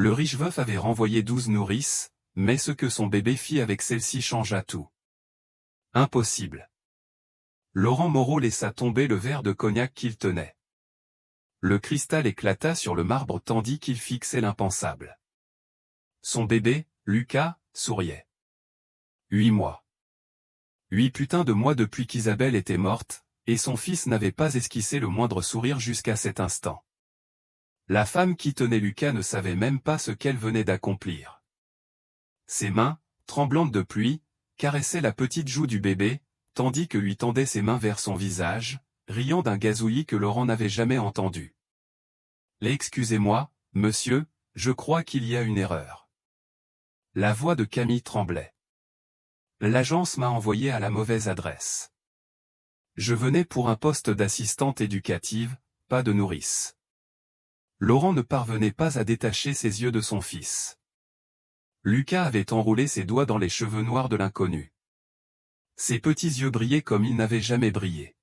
Le riche veuf avait renvoyé 12 nourrices, mais ce que son bébé fit avec celle-ci changea tout. Impossible. Laurent Moreau laissa tomber le verre de cognac qu'il tenait. Le cristal éclata sur le marbre tandis qu'il fixait l'impensable. Son bébé, Lucas, souriait. 8 mois. 8 putains de mois depuis qu'Isabelle était morte, et son fils n'avait pas esquissé le moindre sourire jusqu'à cet instant. La femme qui tenait Lucas ne savait même pas ce qu'elle venait d'accomplir. Ses mains, tremblantes de pluie, caressaient la petite joue du bébé, tandis que lui tendait ses mains vers son visage, riant d'un gazouillis que Laurent n'avait jamais entendu. « Excusez-moi, monsieur, je crois qu'il y a une erreur. » La voix de Camille tremblait. « L'agence m'a envoyé à la mauvaise adresse. Je venais pour un poste d'assistante éducative, pas de nourrice. » Laurent ne parvenait pas à détacher ses yeux de son fils. Lucas avait enroulé ses doigts dans les cheveux noirs de l'inconnu. Ses petits yeux brillaient comme ils n'avaient jamais brillé.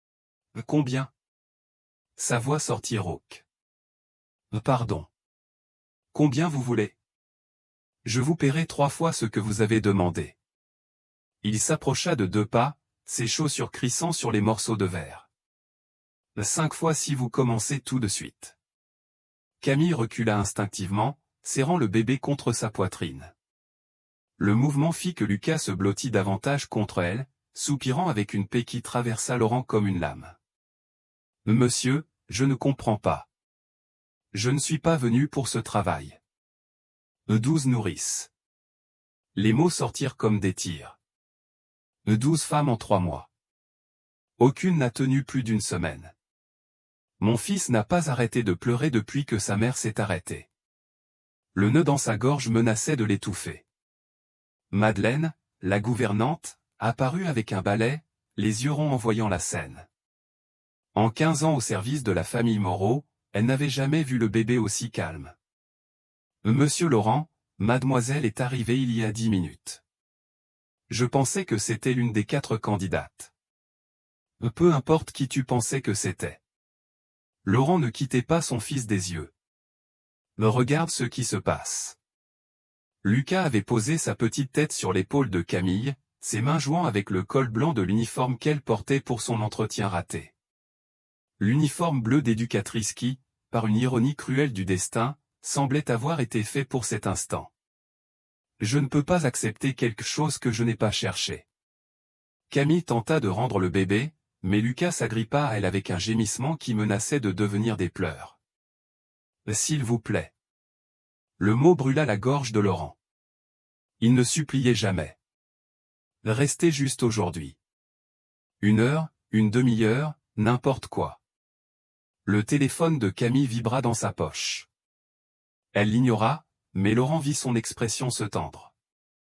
« Combien ?» Sa voix sortit rauque. « Pardon. Combien vous voulez ? Je vous paierai 3 fois ce que vous avez demandé. » Il s'approcha de 2 pas, ses chaussures crissant sur les morceaux de verre. « 5 fois si vous commencez tout de suite. » Camille recula instinctivement, serrant le bébé contre sa poitrine. Le mouvement fit que Lucas se blottit davantage contre elle, soupirant avec une paix qui traversa Laurent comme une lame. « Monsieur, je ne comprends pas. Je ne suis pas venu pour ce travail. » 12 nourrices. Les mots sortirent comme des tirs. 12 femmes en 3 mois. Aucune n'a tenu plus d'1 semaine. Mon fils n'a pas arrêté de pleurer depuis que sa mère s'est arrêtée. Le nœud dans sa gorge menaçait de l'étouffer. Madeleine, la gouvernante, apparut avec un balai, les yeux ronds en voyant la scène. En 15 ans au service de la famille Moreau, elle n'avait jamais vu le bébé aussi calme. « Monsieur Laurent, mademoiselle est arrivée il y a 10 minutes. Je pensais que c'était l'une des 4 candidates. » Peu importe qui tu pensais que c'était. Laurent ne quittait pas son fils des yeux. « Regarde ce qui se passe. » Lucas avait posé sa petite tête sur l'épaule de Camille, ses mains jouant avec le col blanc de l'uniforme qu'elle portait pour son entretien raté. L'uniforme bleu d'éducatrice qui, par une ironie cruelle du destin, semblait avoir été fait pour cet instant. « Je ne peux pas accepter quelque chose que je n'ai pas cherché. » Camille tenta de rendre le bébé, mais Lucas s'agrippa à elle avec un gémissement qui menaçait de devenir des pleurs. « S'il vous plaît. » Le mot brûla la gorge de Laurent. Il ne suppliait jamais. « Restez juste aujourd'hui. 1 heure, une demi-heure, n'importe quoi. » Le téléphone de Camille vibra dans sa poche. Elle l'ignora, mais Laurent vit son expression se tendre.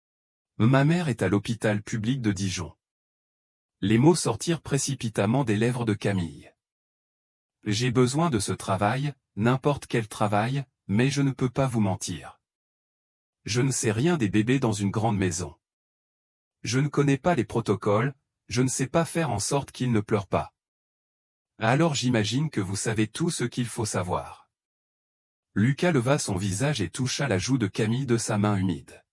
« Ma mère est à l'hôpital public de Dijon. » Les mots sortirent précipitamment des lèvres de Camille. « J'ai besoin de ce travail, n'importe quel travail, mais je ne peux pas vous mentir. Je ne sais rien des bébés dans une grande maison. Je ne connais pas les protocoles, je ne sais pas faire en sorte qu'ils ne pleurent pas. Alors j'imagine que vous savez tout ce qu'il faut savoir. » Lucas leva son visage et toucha la joue de Camille de sa main humide.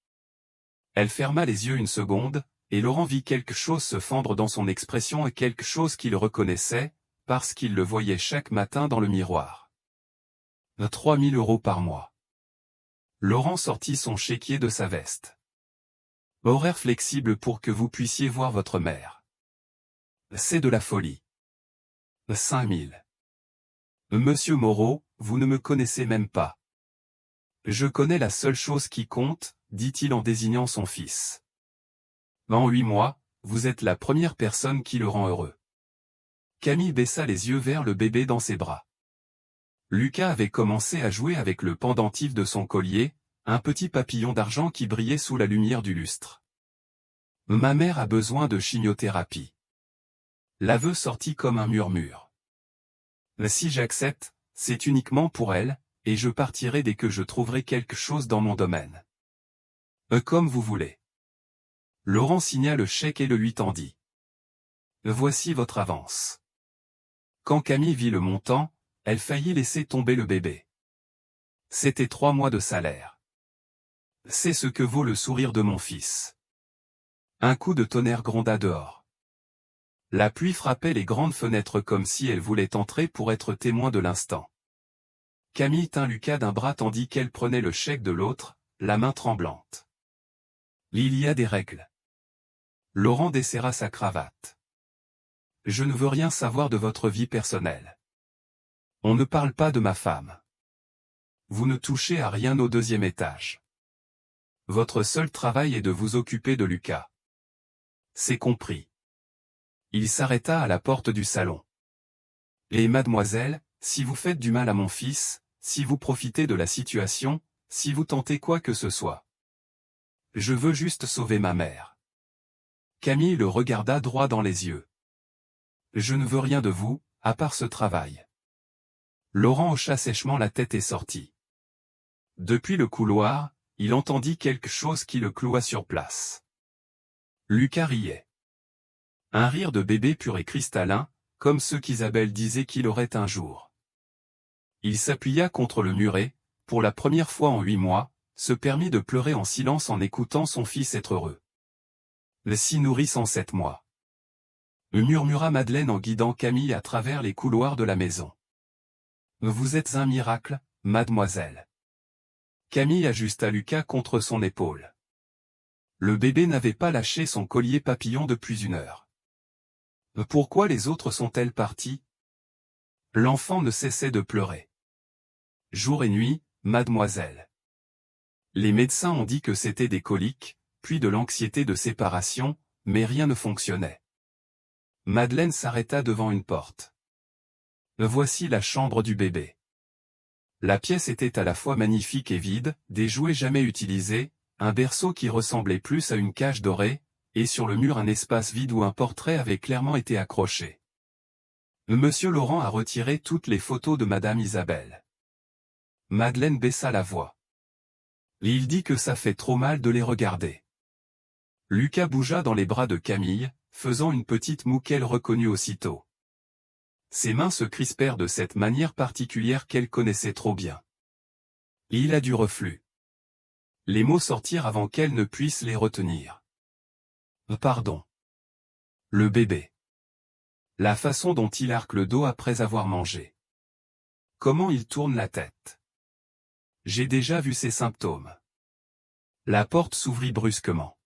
Elle ferma les yeux une seconde, et Laurent vit quelque chose se fendre dans son expression et quelque chose qu'il reconnaissait, parce qu'il le voyait chaque matin dans le miroir. 3 000 € par mois. Laurent sortit son chéquier de sa veste. « Horaire flexible pour que vous puissiez voir votre mère. » C'est de la folie. 5 000. Monsieur Moreau, vous ne me connaissez même pas. Je connais la seule chose qui compte, dit-il en désignant son fils. En 8 mois, vous êtes la première personne qui le rend heureux. Camille baissa les yeux vers le bébé dans ses bras. Lucas avait commencé à jouer avec le pendentif de son collier, un petit papillon d'argent qui brillait sous la lumière du lustre. « Ma mère a besoin de chimiothérapie. » L'aveu sortit comme un murmure. « Si j'accepte, c'est uniquement pour elle, et je partirai dès que je trouverai quelque chose dans mon domaine. » Comme vous voulez. Laurent signa le chèque et le lui tendit. « Voici votre avance. » Quand Camille vit le montant, elle faillit laisser tomber le bébé. C'était 3 mois de salaire. C'est ce que vaut le sourire de mon fils. Un coup de tonnerre gronda dehors. La pluie frappait les grandes fenêtres comme si elle voulait entrer pour être témoin de l'instant. Camille tint Lucas d'un bras tandis qu'elle prenait le chèque de l'autre, la main tremblante. Il y a des règles. Laurent desserra sa cravate. Je ne veux rien savoir de votre vie personnelle. On ne parle pas de ma femme. Vous ne touchez à rien au 2e étage. Votre seul travail est de vous occuper de Lucas. C'est compris. Il s'arrêta à la porte du salon. Et mademoiselle, si vous faites du mal à mon fils, si vous profitez de la situation, si vous tentez quoi que ce soit. Je veux juste sauver ma mère. Camille le regarda droit dans les yeux. Je ne veux rien de vous, à part ce travail. Laurent hocha sèchement la tête et sortit. Depuis le couloir, il entendit quelque chose qui le cloua sur place. Lucas riait. Un rire de bébé pur et cristallin, comme ceux qu'Isabelle disait qu'il aurait un jour. Il s'appuya contre le muret, pour la première fois en 8 mois, se permit de pleurer en silence en écoutant son fils être heureux. Le 6 nourrice en 7 mois. Murmura Madeleine en guidant Camille à travers les couloirs de la maison. Vous êtes un miracle, mademoiselle. Camille ajusta Lucas contre son épaule. Le bébé n'avait pas lâché son collier papillon depuis 1 heure. Pourquoi les autres sont-elles parties? L'enfant ne cessait de pleurer. Jour et nuit, mademoiselle. Les médecins ont dit que c'était des coliques, puis de l'anxiété de séparation, mais rien ne fonctionnait. Madeleine s'arrêta devant une porte. Voici la chambre du bébé. La pièce était à la fois magnifique et vide, des jouets jamais utilisés, un berceau qui ressemblait plus à une cage dorée, et sur le mur un espace vide où un portrait avait clairement été accroché. Monsieur Laurent a retiré toutes les photos de Madame Isabelle. Madeleine baissa la voix. Il dit que ça fait trop mal de les regarder. Lucas bougea dans les bras de Camille, faisant une petite moue qu'elle reconnut aussitôt. Ses mains se crispèrent de cette manière particulière qu'elle connaissait trop bien. Il a du reflux. Les mots sortirent avant qu'elle ne puisse les retenir. Pardon. Le bébé. La façon dont il arque le dos après avoir mangé. Comment il tourne la tête. J'ai déjà vu ces symptômes. La porte s'ouvrit brusquement.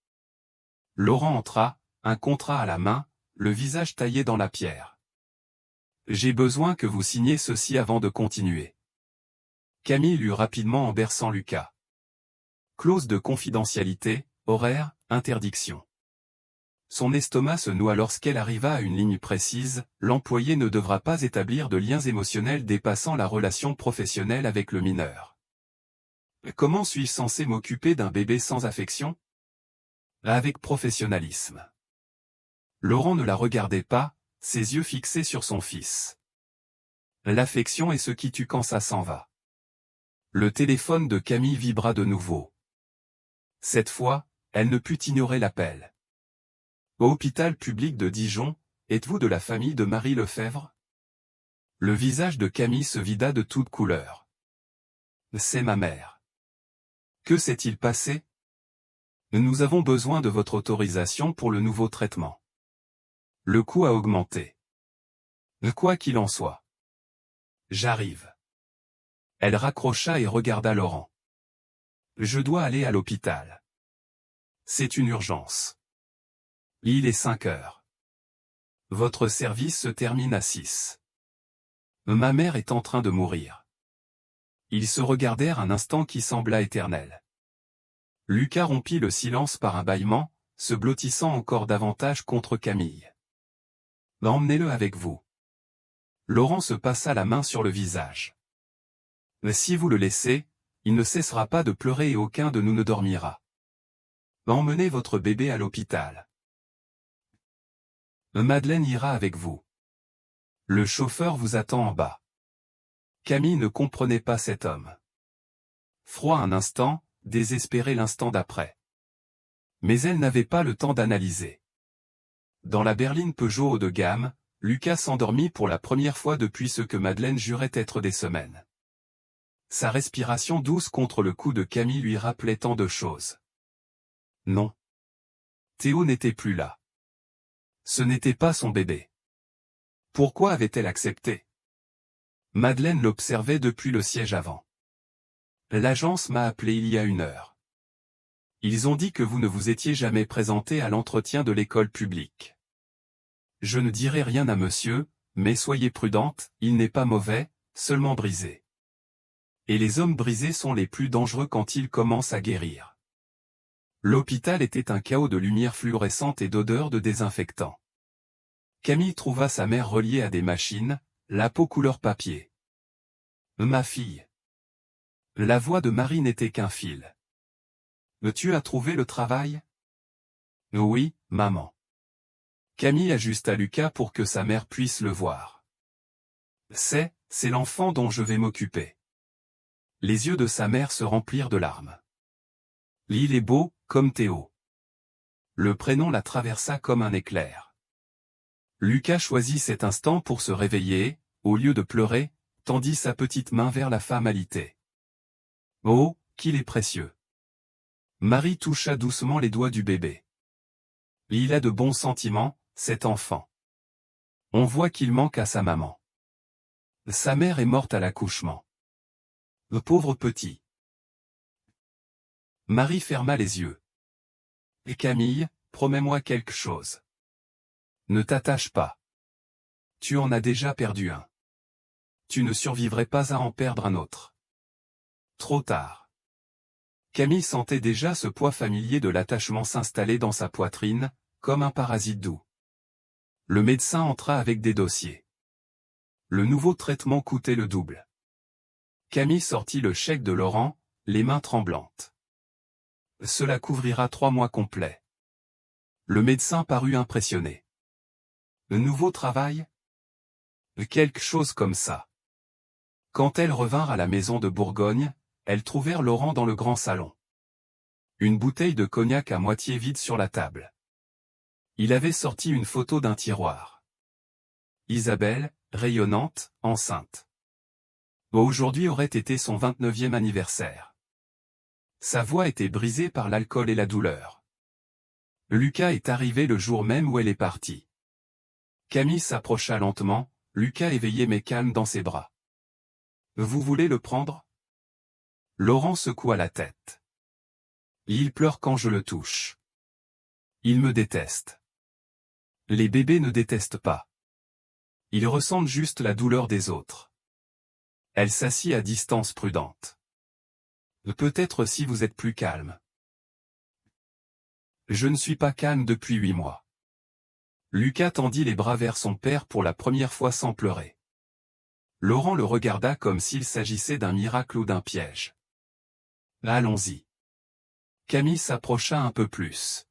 Laurent entra, un contrat à la main, le visage taillé dans la pierre. J'ai besoin que vous signiez ceci avant de continuer. Camille lut rapidement en berçant Lucas. Clause de confidentialité, horaire, interdiction. Son estomac se noua lorsqu'elle arriva à une ligne précise, l'employé ne devra pas établir de liens émotionnels dépassant la relation professionnelle avec le mineur. Comment suis-je censé m'occuper d'un bébé sans affection? Avec professionnalisme. Laurent ne la regardait pas, ses yeux fixés sur son fils. L'affection est ce qui tue quand ça s'en va. Le téléphone de Camille vibra de nouveau. Cette fois, elle ne put ignorer l'appel. Au hôpital public de Dijon, êtes-vous de la famille de Marie Lefebvre? Le visage de Camille se vida de toutes couleurs. C'est ma mère. Que s'est-il passé? Nous avons besoin de votre autorisation pour le nouveau traitement. Le coût a augmenté. Quoi qu'il en soit. J'arrive. Elle raccrocha et regarda Laurent. Je dois aller à l'hôpital. C'est une urgence. Il est 5 heures. Votre service se termine à 6. Ma mère est en train de mourir. Ils se regardèrent un instant qui sembla éternel. Lucas rompit le silence par un bâillement, se blottissant encore davantage contre Camille. Emmenez-le avec vous. Laurent se passa la main sur le visage. Si vous le laissez, il ne cessera pas de pleurer et aucun de nous ne dormira. Emmenez votre bébé à l'hôpital. Madeleine ira avec vous. Le chauffeur vous attend en bas. Camille ne comprenait pas cet homme. Froid un instant, désespéré l'instant d'après. Mais elle n'avait pas le temps d'analyser. Dans la berline Peugeot haut de gamme, Lucas s'endormit pour la première fois depuis ce que Madeleine jurait être des semaines. Sa respiration douce contre le cou de Camille lui rappelait tant de choses. Non. Théo n'était plus là. Ce n'était pas son bébé. Pourquoi avait-elle accepté? Madeleine l'observait depuis le siège avant. L'agence m'a appelé il y a 1 heure. Ils ont dit que vous ne vous étiez jamais présenté à l'entretien de l'école publique. Je ne dirai rien à monsieur, mais soyez prudente, il n'est pas mauvais, seulement brisé. Et les hommes brisés sont les plus dangereux quand ils commencent à guérir. L'hôpital était un chaos de lumière fluorescente et d'odeurs de désinfectant. Camille trouva sa mère reliée à des machines, la peau couleur papier. Ma fille. La voix de Marie n'était qu'un fil. Tu as trouvé le travail? Oui, maman. Camille ajusta Lucas pour que sa mère puisse le voir. C'est l'enfant dont je vais m'occuper. Les yeux de sa mère se remplirent de larmes. Il est beau, comme Théo. Le prénom la traversa comme un éclair. Lucas choisit cet instant pour se réveiller, au lieu de pleurer, tendit sa petite main vers la femme alitée. Oh, qu'il est précieux. Marie toucha doucement les doigts du bébé. Il a de bons sentiments, cet enfant. On voit qu'il manque à sa maman. Sa mère est morte à l'accouchement. Le pauvre petit. Marie ferma les yeux. Et Camille, promets-moi quelque chose. Ne t'attache pas. Tu en as déjà perdu un. Tu ne survivrais pas à en perdre un autre. Trop tard. Camille sentait déjà ce poids familier de l'attachement s'installer dans sa poitrine, comme un parasite doux. Le médecin entra avec des dossiers. Le nouveau traitement coûtait le double. Camille sortit le chèque de Laurent, les mains tremblantes. Cela couvrira 3 mois complets. Le médecin parut impressionné. Le nouveau travail? Quelque chose comme ça. Quand elles revinrent à la maison de Bourgogne, elles trouvèrent Laurent dans le grand salon. Une bouteille de cognac à moitié vide sur la table. Il avait sorti une photo d'un tiroir. Isabelle, rayonnante, enceinte. Aujourd'hui aurait été son 29e anniversaire. Sa voix était brisée par l'alcool et la douleur. Lucas est arrivé le jour même où elle est partie. Camille s'approcha lentement, Lucas éveillé mais calme dans ses bras. Vous voulez le prendre? Laurent secoua la tête. Il pleure quand je le touche. Il me déteste. Les bébés ne détestent pas. Ils ressentent juste la douleur des autres. Elle s'assit à distance prudente. Peut-être si vous êtes plus calme. Je ne suis pas calme depuis 8 mois. Lucas tendit les bras vers son père pour la première fois sans pleurer. Laurent le regarda comme s'il s'agissait d'un miracle ou d'un piège. Allons-y. Camille s'approcha un peu plus.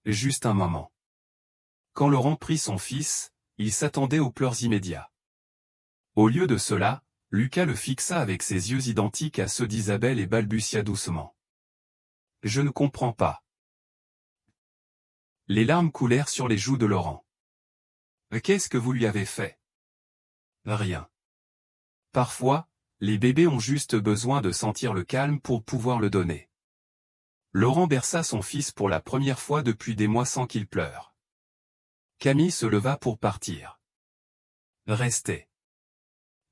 Juste un moment. Quand Laurent prit son fils, il s'attendait aux pleurs immédiats. Au lieu de cela, Lucas le fixa avec ses yeux identiques à ceux d'Isabelle et balbutia doucement. Je ne comprends pas. Les larmes coulèrent sur les joues de Laurent. Qu'est-ce que vous lui avez fait? Rien. Parfois, les bébés ont juste besoin de sentir le calme pour pouvoir le donner. Laurent berça son fils pour la première fois depuis des mois sans qu'il pleure. Camille se leva pour partir. Restez.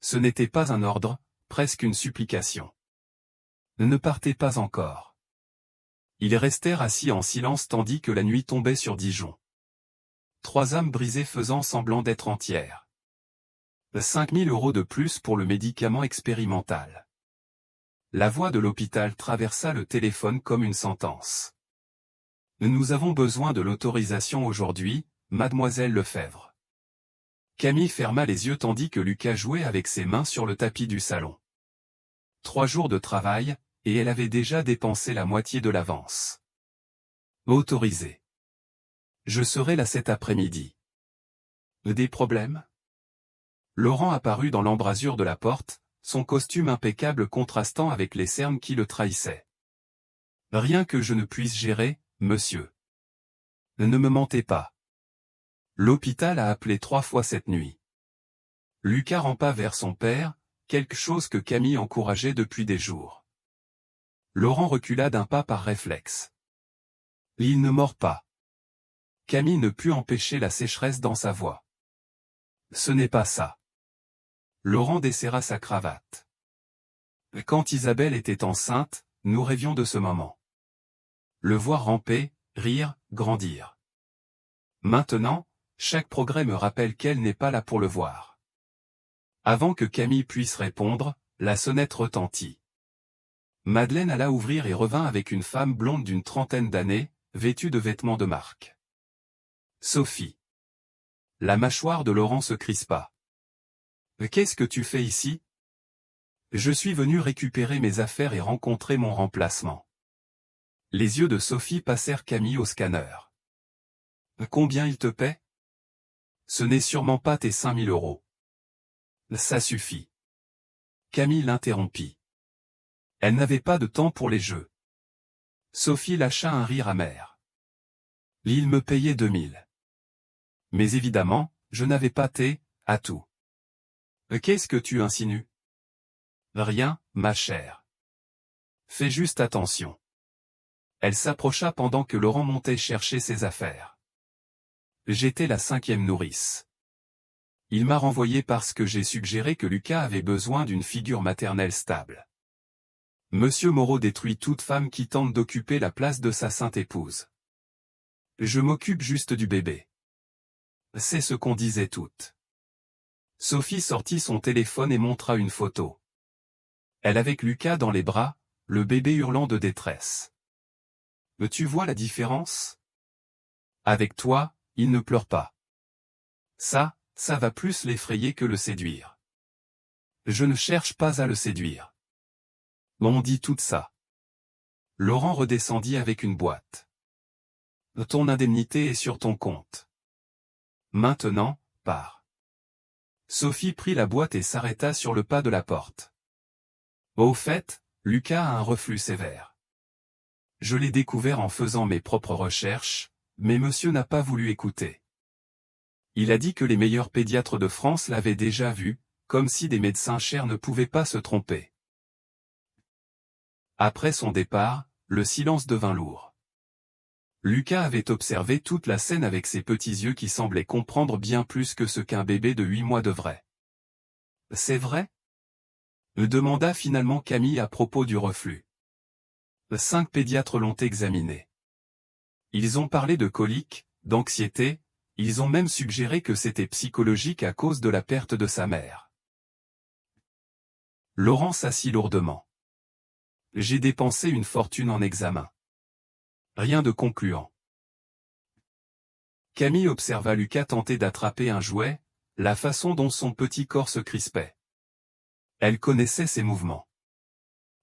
Ce n'était pas un ordre, presque une supplication. Ne partez pas encore. Ils restèrent assis en silence tandis que la nuit tombait sur Dijon. 3 âmes brisées faisant semblant d'être entières. 5 000 € de plus pour le médicament expérimental. La voix de l'hôpital traversa le téléphone comme une sentence. Nous avons besoin de l'autorisation aujourd'hui, mademoiselle Lefebvre. Camille ferma les yeux tandis que Lucas jouait avec ses mains sur le tapis du salon. 3 jours de travail, et elle avait déjà dépensé la moitié de l'avance. Autorisé. Je serai là cet après-midi. Des problèmes? Laurent apparut dans l'embrasure de la porte, son costume impeccable contrastant avec les cernes qui le trahissaient. Rien que je ne puisse gérer, monsieur. Ne me mentez pas. L'hôpital a appelé 3 fois cette nuit. Lucas rampa vers son père, quelque chose que Camille encourageait depuis des jours. Laurent recula d'un pas par réflexe. Il ne mord pas. Camille ne put empêcher la sécheresse dans sa voix. Ce n'est pas ça. Laurent desserra sa cravate. Quand Isabelle était enceinte, nous rêvions de ce moment. Le voir ramper, rire, grandir. Maintenant, chaque progrès me rappelle qu'elle n'est pas là pour le voir. Avant que Camille puisse répondre, la sonnette retentit. Madeleine alla ouvrir et revint avec une femme blonde d'une trentaine d'années, vêtue de vêtements de marque. Sophie. La mâchoire de Laurent se crispa. Qu'est-ce que tu fais ici? Je suis venu récupérer mes affaires et rencontrer mon remplacement. Les yeux de Sophie passèrent Camille au scanner. Combien il te paie? Ce n'est sûrement pas tes 5000 €. Ça suffit. Camille l'interrompit. Elle n'avait pas de temps pour les jeux. Sophie lâcha un rire amer. Il me payait 2000. Mais évidemment, je n'avais pas tes atouts. Qu'est-ce que tu insinues? Rien, ma chère. Fais juste attention. Elle s'approcha pendant que Laurent montait chercher ses affaires. J'étais la 5e nourrice. Il m'a renvoyé parce que j'ai suggéré que Lucas avait besoin d'une figure maternelle stable. Monsieur Moreau détruit toute femme qui tente d'occuper la place de sa sainte épouse. Je m'occupe juste du bébé. C'est ce qu'on disait toutes. Sophie sortit son téléphone et montra une photo. Elle avec Lucas dans les bras, le bébé hurlant de détresse. Tu vois la différence? Avec toi, il ne pleure pas. Ça va plus l'effrayer que le séduire. Je ne cherche pas à le séduire. On dit tout ça. Laurent redescendit avec une boîte. Ton indemnité est sur ton compte. Maintenant, pars. Sophie prit la boîte et s'arrêta sur le pas de la porte. Au fait, Lucas a un reflux sévère. Je l'ai découvert en faisant mes propres recherches, mais monsieur n'a pas voulu écouter. Il a dit que les meilleurs pédiatres de France l'avaient déjà vu, comme si des médecins chers ne pouvaient pas se tromper. Après son départ, le silence devint lourd. Lucas avait observé toute la scène avec ses petits yeux qui semblaient comprendre bien plus que ce qu'un bébé de 8 mois devrait. C'est vrai? Demanda finalement Camille à propos du reflux. 5 pédiatres l'ont examiné. Ils ont parlé de coliques, d'anxiété, ils ont même suggéré que c'était psychologique à cause de la perte de sa mère. Laurent s'assit lourdement. J'ai dépensé une fortune en examen. Rien de concluant. Camille observa Lucas tenter d'attraper un jouet, la façon dont son petit corps se crispait. Elle connaissait ses mouvements.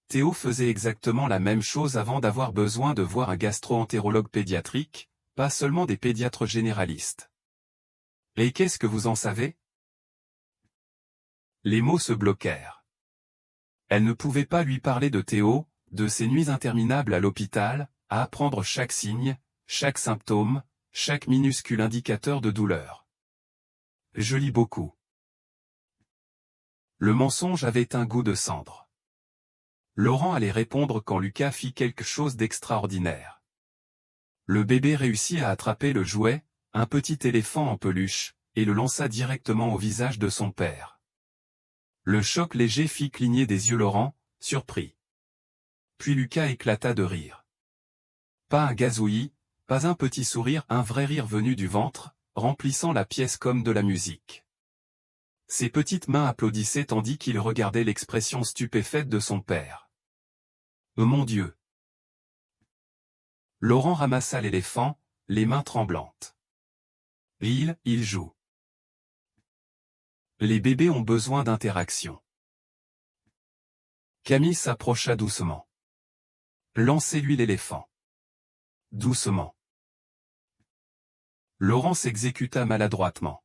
Théo faisait exactement la même chose avant d'avoir besoin de voir un gastro-entérologue pédiatrique, pas seulement des pédiatres généralistes. Et qu'est-ce que vous en savez? Les mots se bloquèrent. Elle ne pouvait pas lui parler de Théo, de ses nuits interminables à l'hôpital, à apprendre chaque signe, chaque symptôme, chaque minuscule indicateur de douleur. Je lis beaucoup. Le mensonge avait un goût de cendre. Laurent allait répondre quand Lucas fit quelque chose d'extraordinaire. Le bébé réussit à attraper le jouet, un petit éléphant en peluche, et le lança directement au visage de son père. Le choc léger fit cligner des yeux Laurent, surpris. Puis Lucas éclata de rire. Pas un gazouillis, pas un petit sourire, un vrai rire venu du ventre, remplissant la pièce comme de la musique. Ses petites mains applaudissaient tandis qu'il regardait l'expression stupéfaite de son père. Oh mon Dieu! Laurent ramassa l'éléphant, les mains tremblantes. Il joue. Les bébés ont besoin d'interaction. Camille s'approcha doucement. Lancez-lui l'éléphant. Doucement. Laurent s'exécuta maladroitement.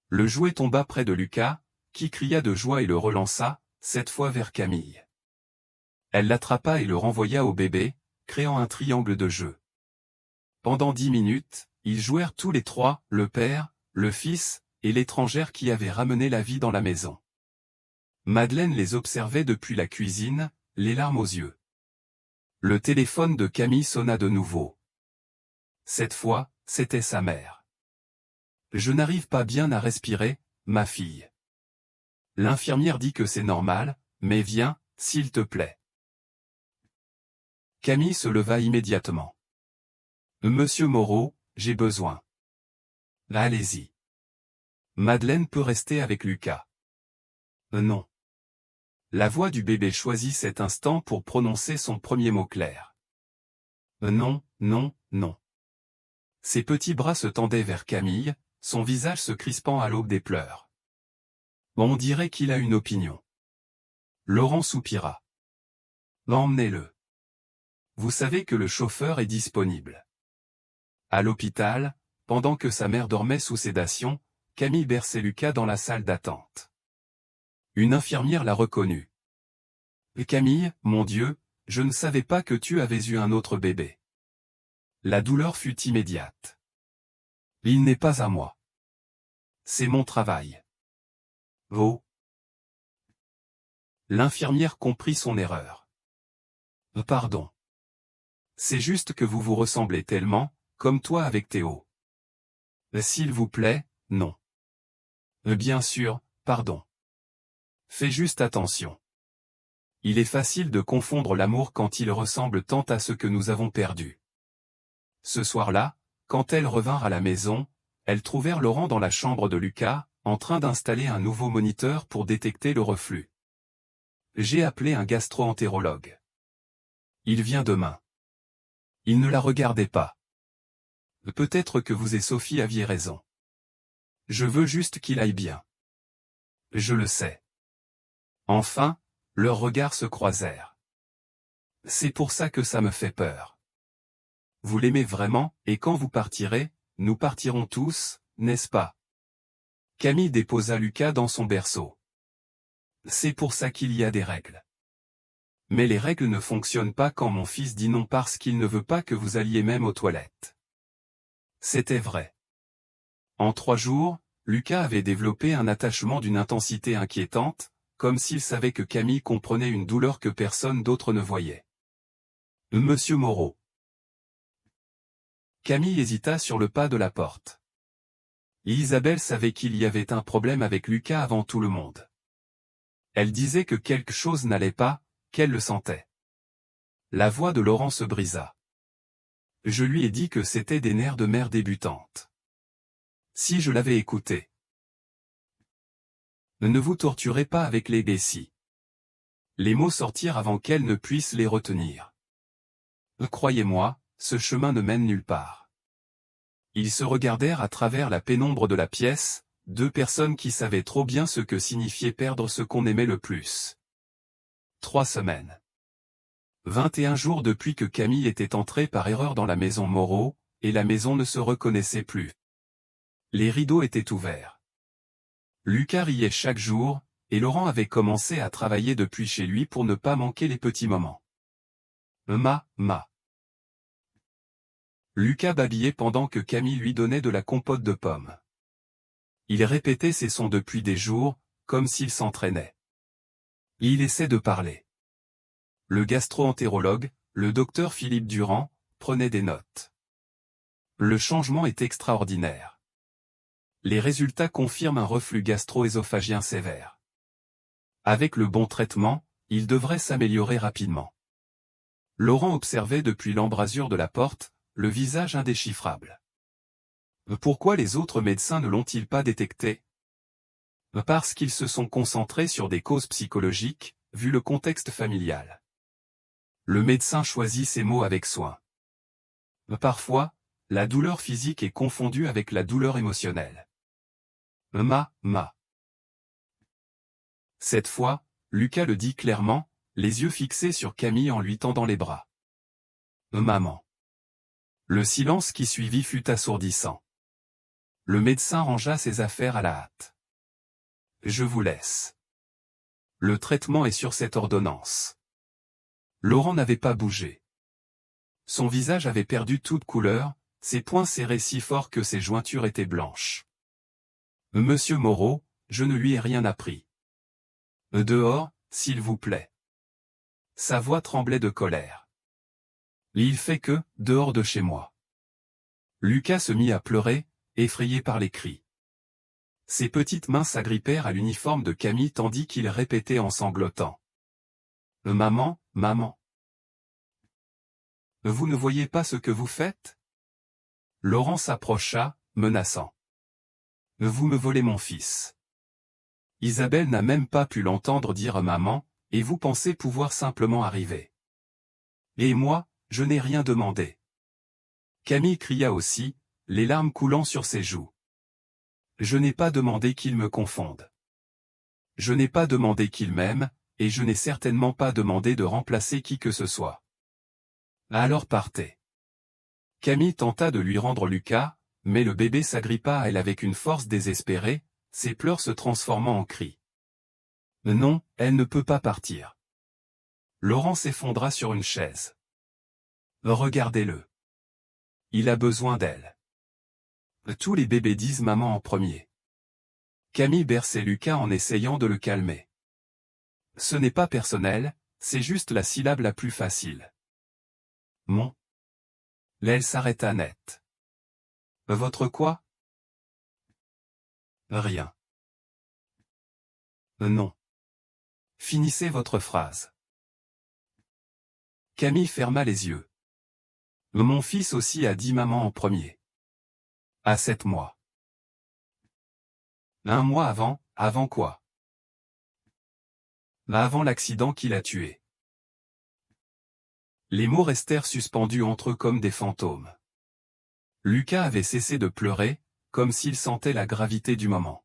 Le jouet tomba près de Lucas, qui cria de joie et le relança, cette fois vers Camille. Elle l'attrapa et le renvoya au bébé, créant un triangle de jeu. Pendant 10 minutes, ils jouèrent tous les trois, le père, le fils, et l'étrangère qui avait ramené la vie dans la maison. Madeleine les observait depuis la cuisine, les larmes aux yeux. Le téléphone de Camille sonna de nouveau. Cette fois, c'était sa mère. « Je n'arrive pas bien à respirer, ma fille. » L'infirmière dit que c'est normal, mais viens, s'il te plaît. Camille se leva immédiatement. « Monsieur Moreau, j'ai besoin. » « Allez-y. Madeleine peut rester avec Lucas. » « Non. » La voix du bébé choisit cet instant pour prononcer son premier mot clair. « Non, non, non. » Ses petits bras se tendaient vers Camille, son visage se crispant à l'aube des pleurs. On dirait qu'il a une opinion. Laurent soupira. Emmenez-le. Vous savez que le chauffeur est disponible. À l'hôpital, pendant que sa mère dormait sous sédation, Camille berçait Lucas dans la salle d'attente. Une infirmière l'a reconnue. « Camille, mon Dieu, je ne savais pas que tu avais eu un autre bébé. » La douleur fut immédiate. « Il n'est pas à moi. C'est mon travail. » Oh. L'infirmière comprit son erreur. « Pardon. C'est juste que vous vous ressemblez tellement, comme toi avec Théo. » « S'il vous plaît, non. » « Bien sûr, pardon. Fais juste attention. Il est facile de confondre l'amour quand il ressemble tant à ce que nous avons perdu. » Ce soir-là, quand elles revinrent à la maison, elles trouvèrent Laurent dans la chambre de Lucas, en train d'installer un nouveau moniteur pour détecter le reflux. « J'ai appelé un gastro-entérologue. Il vient demain. » Il ne la regardait pas. « Peut-être que vous et Sophie aviez raison. Je veux juste qu'il aille bien. » « Je le sais. » Enfin, leurs regards se croisèrent. « C'est pour ça que ça me fait peur. Vous l'aimez vraiment, et quand vous partirez, nous partirons tous, n'est-ce pas? » Camille déposa Lucas dans son berceau. « C'est pour ça qu'il y a des règles. Mais les règles ne fonctionnent pas quand mon fils dit non parce qu'il ne veut pas que vous alliez même aux toilettes. » C'était vrai. En 3 jours, Lucas avait développé un attachement d'une intensité inquiétante, comme s'il savait que Camille comprenait une douleur que personne d'autre ne voyait. « Monsieur Moreau. » Camille hésita sur le pas de la porte. Isabelle savait qu'il y avait un problème avec Lucas avant tout le monde. Elle disait que quelque chose n'allait pas, qu'elle le sentait. La voix de Laurent se brisa. « Je lui ai dit que c'était des nerfs de mère débutante. Si je l'avais écouté. » Ne vous torturez pas avec les décis. Les mots sortirent avant qu'elle ne puisse les retenir. Croyez-moi, ce chemin ne mène nulle part. Ils se regardèrent à travers la pénombre de la pièce, 2 personnes qui savaient trop bien ce que signifiait perdre ce qu'on aimait le plus. 3 semaines. 21 jours depuis que Camille était entrée par erreur dans la maison Moreau, et la maison ne se reconnaissait plus. Les rideaux étaient ouverts. Lucas riait chaque jour, et Laurent avait commencé à travailler depuis chez lui pour ne pas manquer les petits moments. Ma. Lucas babillait pendant que Camille lui donnait de la compote de pommes. Il répétait ces sons depuis des jours, comme s'il s'entraînait. Il essaie de parler. Le gastro-entérologue, le docteur Philippe Durand, prenait des notes. Le changement est extraordinaire. Les résultats confirment un reflux gastro-œsophagien sévère. Avec le bon traitement, il devrait s'améliorer rapidement. Laurent observait depuis l'embrasure de la porte, le visage indéchiffrable. Pourquoi les autres médecins ne l'ont-ils pas détecté? Parce qu'ils se sont concentrés sur des causes psychologiques, vu le contexte familial. Le médecin choisit ses mots avec soin. Parfois, la douleur physique est confondue avec la douleur émotionnelle. Ma. Cette fois, Lucas le dit clairement, les yeux fixés sur Camille en lui tendant les bras. Maman. Le silence qui suivit fut assourdissant. Le médecin rangea ses affaires à la hâte. Je vous laisse. Le traitement est sur cette ordonnance. Laurent n'avait pas bougé. Son visage avait perdu toute couleur, ses poings serrés si fort que ses jointures étaient blanches. Monsieur Moreau, je ne lui ai rien appris. Dehors, s'il vous plaît. Sa voix tremblait de colère. Il fait que, dehors de chez moi. Lucas se mit à pleurer, effrayé par les cris. Ses petites mains s'agrippèrent à l'uniforme de Camille tandis qu'il répétait en sanglotant. Maman, maman. Vous ne voyez pas ce que vous faites? Laurent s'approcha, menaçant. Vous me volez mon fils. Isabelle n'a même pas pu l'entendre dire maman, et vous pensez pouvoir simplement arriver. Et moi, je n'ai rien demandé. Camille cria aussi, les larmes coulant sur ses joues. Je n'ai pas demandé qu'il me confonde. Je n'ai pas demandé qu'il m'aime, et je n'ai certainement pas demandé de remplacer qui que ce soit. Alors partez. Camille tenta de lui rendre Lucas, mais le bébé s'agrippa à elle avec une force désespérée, ses pleurs se transformant en cris. Non, elle ne peut pas partir. Laurent s'effondra sur une chaise. Regardez-le. Il a besoin d'elle. Tous les bébés disent maman en premier. Camille berçait Lucas en essayant de le calmer. Ce n'est pas personnel, c'est juste la syllabe la plus facile. Mon. L'aile s'arrêta net. Votre quoi? Rien. Non. Finissez votre phrase. Camille ferma les yeux. Mon fils aussi a dit maman en premier. À 7 mois. 1 mois avant quoi? Avant l'accident qui l'a tué. Les mots restèrent suspendus entre eux comme des fantômes. Lucas avait cessé de pleurer, comme s'il sentait la gravité du moment.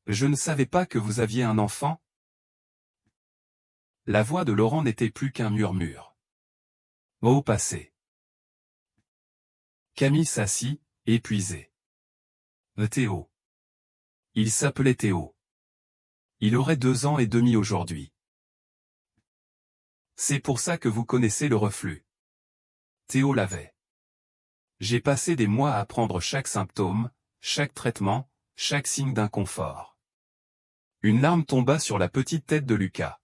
Je ne savais pas que vous aviez un enfant? La voix de Laurent n'était plus qu'un murmure. Au passé. Camille s'assit, épuisée. Théo. Il s'appelait Théo. Il aurait 2 ans et demi aujourd'hui. C'est pour ça que vous connaissez le reflux. Théo l'avait. J'ai passé des mois à apprendre chaque symptôme, chaque traitement, chaque signe d'inconfort. Une larme tomba sur la petite tête de Lucas.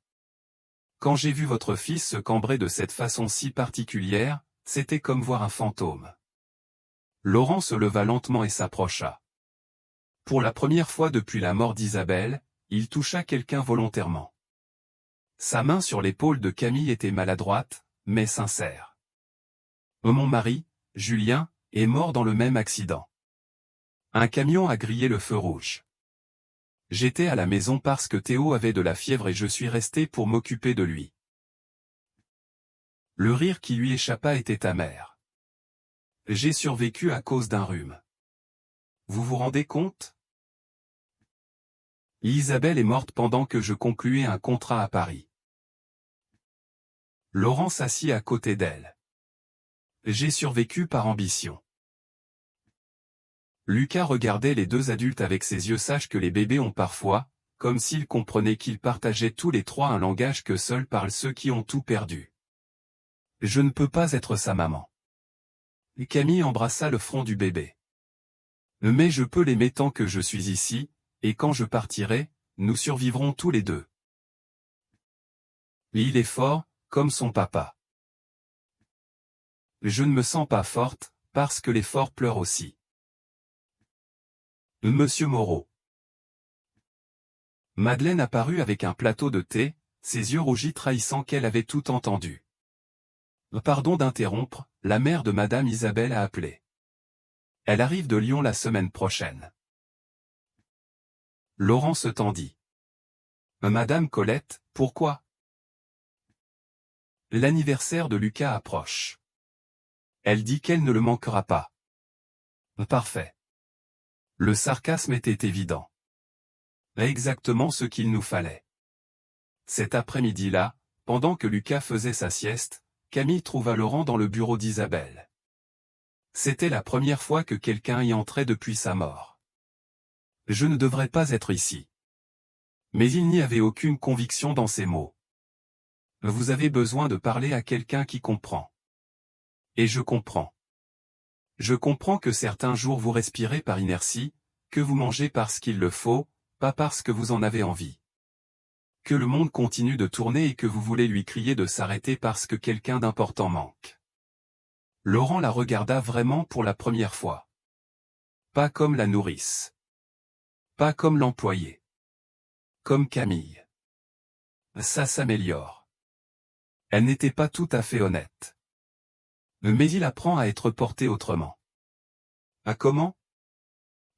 Quand j'ai vu votre fils se cambrer de cette façon si particulière, c'était comme voir un fantôme. Laurent se leva lentement et s'approcha. Pour la première fois depuis la mort d'Isabelle, il toucha quelqu'un volontairement. Sa main sur l'épaule de Camille était maladroite, mais sincère. Mon mari, Julien, est mort dans le même accident. Un camion a grillé le feu rouge. J'étais à la maison parce que Théo avait de la fièvre et je suis resté pour m'occuper de lui. Le rire qui lui échappa était amer. J'ai survécu à cause d'un rhume. Vous vous rendez compte? Isabelle est morte pendant que je concluais un contrat à Paris. Laurent s'assit à côté d'elle. J'ai survécu par ambition. Lucas regardait les 2 adultes avec ces yeux sages que les bébés ont parfois, comme s'ils comprenaient qu'ils partageaient tous les 3 un langage que seuls parlent ceux qui ont tout perdu. Je ne peux pas être sa maman. Camille embrassa le front du bébé. Mais je peux l'aimer tant que je suis ici, et quand je partirai, nous survivrons tous les 2. Il est fort, comme son papa. Je ne me sens pas forte, parce que les forts pleurent aussi. Monsieur Moreau. Madeleine apparut avec un plateau de thé, ses yeux rougis trahissant qu'elle avait tout entendu. Pardon d'interrompre, la mère de Madame Isabelle a appelé. Elle arrive de Lyon la semaine prochaine. Laurent se tendit. Madame Colette, pourquoi? L'anniversaire de Lucas approche. Elle dit qu'elle ne le manquera pas. Parfait. Le sarcasme était évident. Exactement ce qu'il nous fallait. Cet après-midi-là, pendant que Lucas faisait sa sieste, Camille trouva Laurent dans le bureau d'Isabelle. C'était la première fois que quelqu'un y entrait depuis sa mort. Je ne devrais pas être ici. Mais il n'y avait aucune conviction dans ces mots. Vous avez besoin de parler à quelqu'un qui comprend. Et je comprends. Je comprends que certains jours vous respirez par inertie, que vous mangez parce qu'il le faut, pas parce que vous en avez envie. Que le monde continue de tourner et que vous voulez lui crier de s'arrêter parce que quelqu'un d'important manque. Laurent la regarda vraiment pour la première fois. Pas comme la nourrice. Pas comme l'employé. Comme Camille. Ça s'améliore. Elle n'était pas tout à fait honnête. Mais il apprend à être porté autrement. À comment?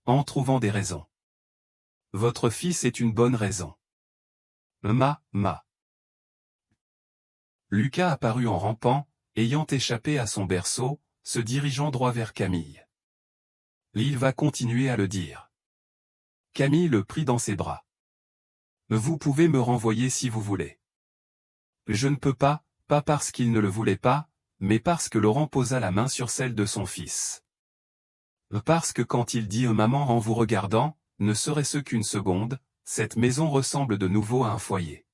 En trouvant des raisons. Votre fils est une bonne raison. Ma. Lucas apparut en rampant, ayant échappé à son berceau, se dirigeant droit vers Camille. Il va continuer à le dire. Camille le prit dans ses bras. Vous pouvez me renvoyer si vous voulez. Je ne peux pas, pas parce qu'il ne le voulait pas, mais parce que Laurent posa la main sur celle de son fils. Parce que quand il dit maman en vous regardant, ne serait-ce qu'une seconde, cette maison ressemble de nouveau à un foyer.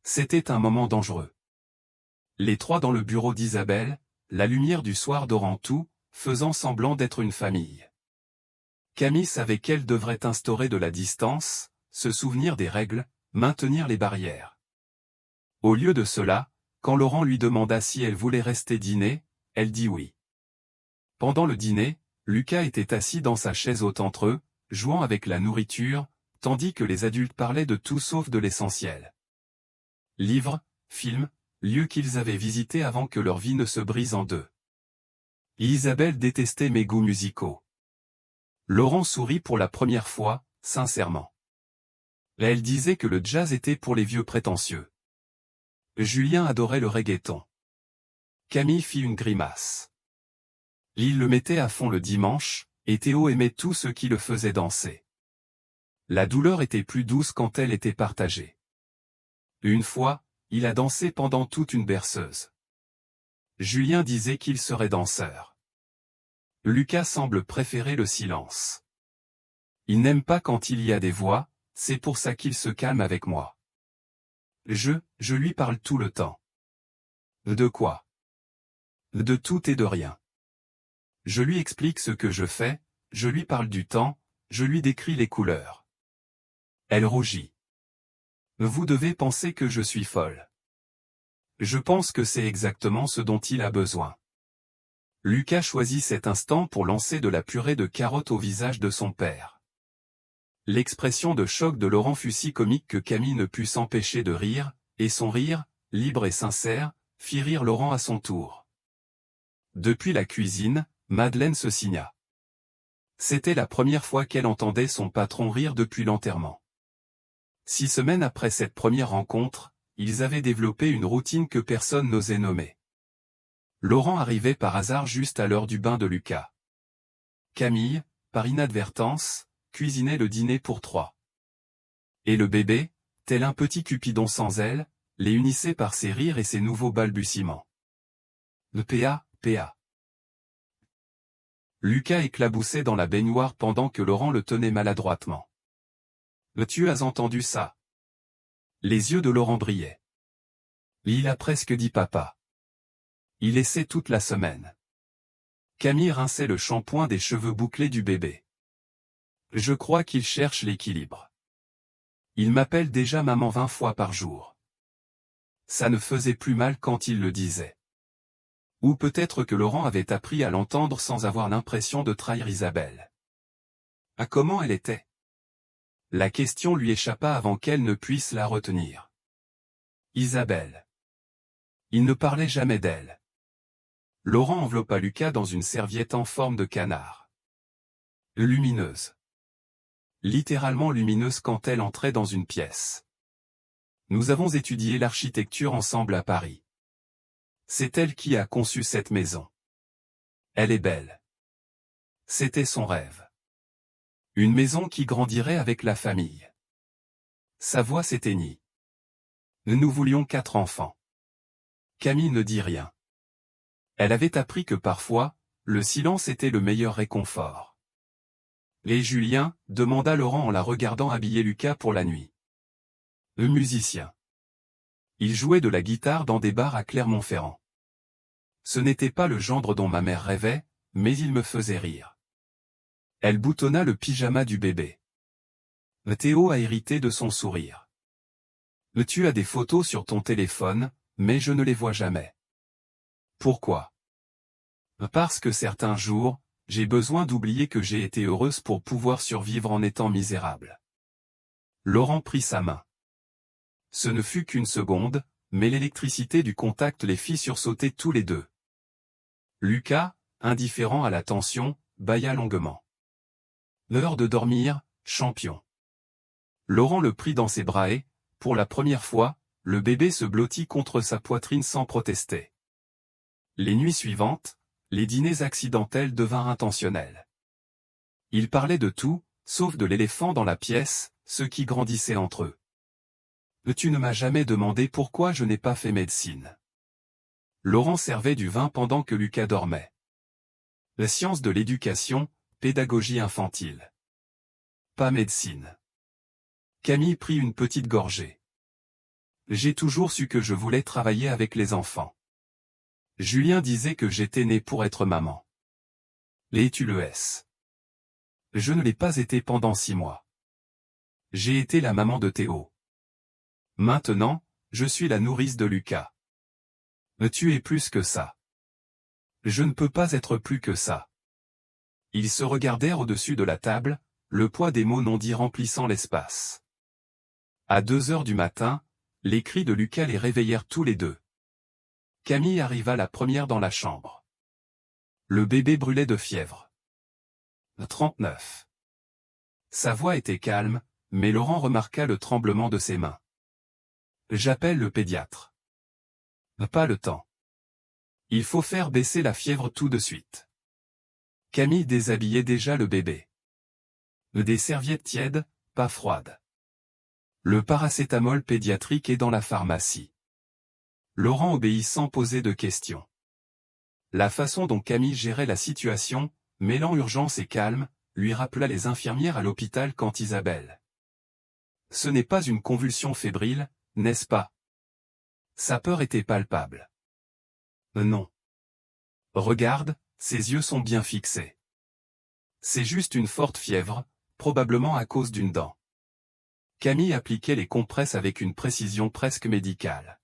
C'était un moment dangereux. Les trois dans le bureau d'Isabelle, la lumière du soir dorant tout, faisant semblant d'être une famille. Camille savait qu'elle devrait instaurer de la distance, se souvenir des règles, maintenir les barrières. Au lieu de cela, quand Laurent lui demanda si elle voulait rester dîner, elle dit oui. Pendant le dîner, Lucas était assis dans sa chaise haute entre eux, jouant avec la nourriture, tandis que les adultes parlaient de tout sauf de l'essentiel. Livres, films, lieux qu'ils avaient visités avant que leur vie ne se brise en deux. Isabelle détestait mes goûts musicaux. Laurent sourit pour la première fois, sincèrement. Elle disait que le jazz était pour les vieux prétentieux. Julien adorait le reggaeton. Camille fit une grimace. Il le mettait à fond le dimanche, et Théo aimait tout ce qui le faisait danser. La douleur était plus douce quand elle était partagée. Une fois, il a dansé pendant toute une berceuse. Julien disait qu'il serait danseur. Lucas semble préférer le silence. Il n'aime pas quand il y a des voix, c'est pour ça qu'il se calme avec moi. Je lui parle tout le temps. De quoi? De tout et de rien. Je lui explique ce que je fais, je lui parle du temps, je lui décris les couleurs. Elle rougit. Vous devez penser que je suis folle. Je pense que c'est exactement ce dont il a besoin. Lucas choisit cet instant pour lancer de la purée de carottes au visage de son père. L'expression de choc de Laurent fut si comique que Camille ne put s'empêcher de rire, et son rire, libre et sincère, fit rire Laurent à son tour. Depuis la cuisine, Madeleine se signa. C'était la première fois qu'elle entendait son patron rire depuis l'enterrement. 6 semaines après cette première rencontre, ils avaient développé une routine que personne n'osait nommer. Laurent arrivait par hasard juste à l'heure du bain de Lucas. Camille, par inadvertance, cuisinait le dîner pour 3. Et le bébé, tel un petit Cupidon sans ailes, les unissait par ses rires et ses nouveaux balbutiements. Le pa. Lucas éclaboussait dans la baignoire pendant que Laurent le tenait maladroitement. Tu as entendu ça? Les yeux de Laurent brillaient. Il a presque dit papa. Il essaie toute la semaine. Camille rinçait le shampoing des cheveux bouclés du bébé. Je crois qu'il cherche l'équilibre. Il m'appelle déjà maman 20 fois par jour. Ça ne faisait plus mal quand il le disait. Ou peut-être que Laurent avait appris à l'entendre sans avoir l'impression de trahir Isabelle. À comment elle était? La question lui échappa avant qu'elle ne puisse la retenir. Isabelle. Il ne parlait jamais d'elle. Laurent enveloppa Lucas dans une serviette en forme de canard. Lumineuse. Littéralement lumineuse quand elle entrait dans une pièce. Nous avons étudié l'architecture ensemble à Paris. C'est elle qui a conçu cette maison. Elle est belle. C'était son rêve. Une maison qui grandirait avec la famille. Sa voix s'éteignit. Nous voulions 4 enfants. Camille ne dit rien. Elle avait appris que parfois, le silence était le meilleur réconfort. Et Julien, demanda Laurent en la regardant habiller Lucas pour la nuit. Le musicien. Il jouait de la guitare dans des bars à Clermont-Ferrand. Ce n'était pas le gendre dont ma mère rêvait, mais il me faisait rire. Elle boutonna le pyjama du bébé. Théo a hérité de son sourire. Tu as des photos sur ton téléphone, mais je ne les vois jamais. Pourquoi? Parce que certains jours, j'ai besoin d'oublier que j'ai été heureuse pour pouvoir survivre en étant misérable. Laurent prit sa main. Ce ne fut qu'une seconde, mais l'électricité du contact les fit sursauter tous les deux. Lucas, indifférent à la tension, bâilla longuement. L'heure de dormir, champion. Laurent le prit dans ses bras et, pour la première fois, le bébé se blottit contre sa poitrine sans protester. Les nuits suivantes, les dîners accidentels devinrent intentionnels. Ils parlaient de tout, sauf de l'éléphant dans la pièce, ceux qui grandissaient entre eux. Tu ne m'as jamais demandé pourquoi je n'ai pas fait médecine. Laurent servait du vin pendant que Lucas dormait. La science de l'éducation, pédagogie infantile. Pas médecine. Camille prit une petite gorgée. J'ai toujours su que je voulais travailler avec les enfants. Julien disait que j'étais née pour être maman. Tu le es. Je ne l'ai pas été pendant 6 mois. J'ai été la maman de Théo. Maintenant, je suis la nourrice de Lucas. Tu es plus que ça. Je ne peux pas être plus que ça. Ils se regardèrent au-dessus de la table, le poids des mots non dits remplissant l'espace. À 2 heures du matin, les cris de Lucas les réveillèrent tous les deux. Camille arriva la première dans la chambre. Le bébé brûlait de fièvre. 39. Sa voix était calme, mais Laurent remarqua le tremblement de ses mains. J'appelle le pédiatre. Pas le temps. Il faut faire baisser la fièvre tout de suite. Camille déshabillait déjà le bébé. Des serviettes tièdes, pas froides. Le paracétamol pédiatrique est dans la pharmacie. Laurent obéit sans poser de questions. La façon dont Camille gérait la situation, mêlant urgence et calme, lui rappela les infirmières à l'hôpital quand Isabelle. Ce n'est pas une convulsion fébrile, n'est-ce pas? Sa peur était palpable. Non. Regarde, ses yeux sont bien fixés. C'est juste une forte fièvre, probablement à cause d'une dent. Camille appliquait les compresses avec une précision presque médicale.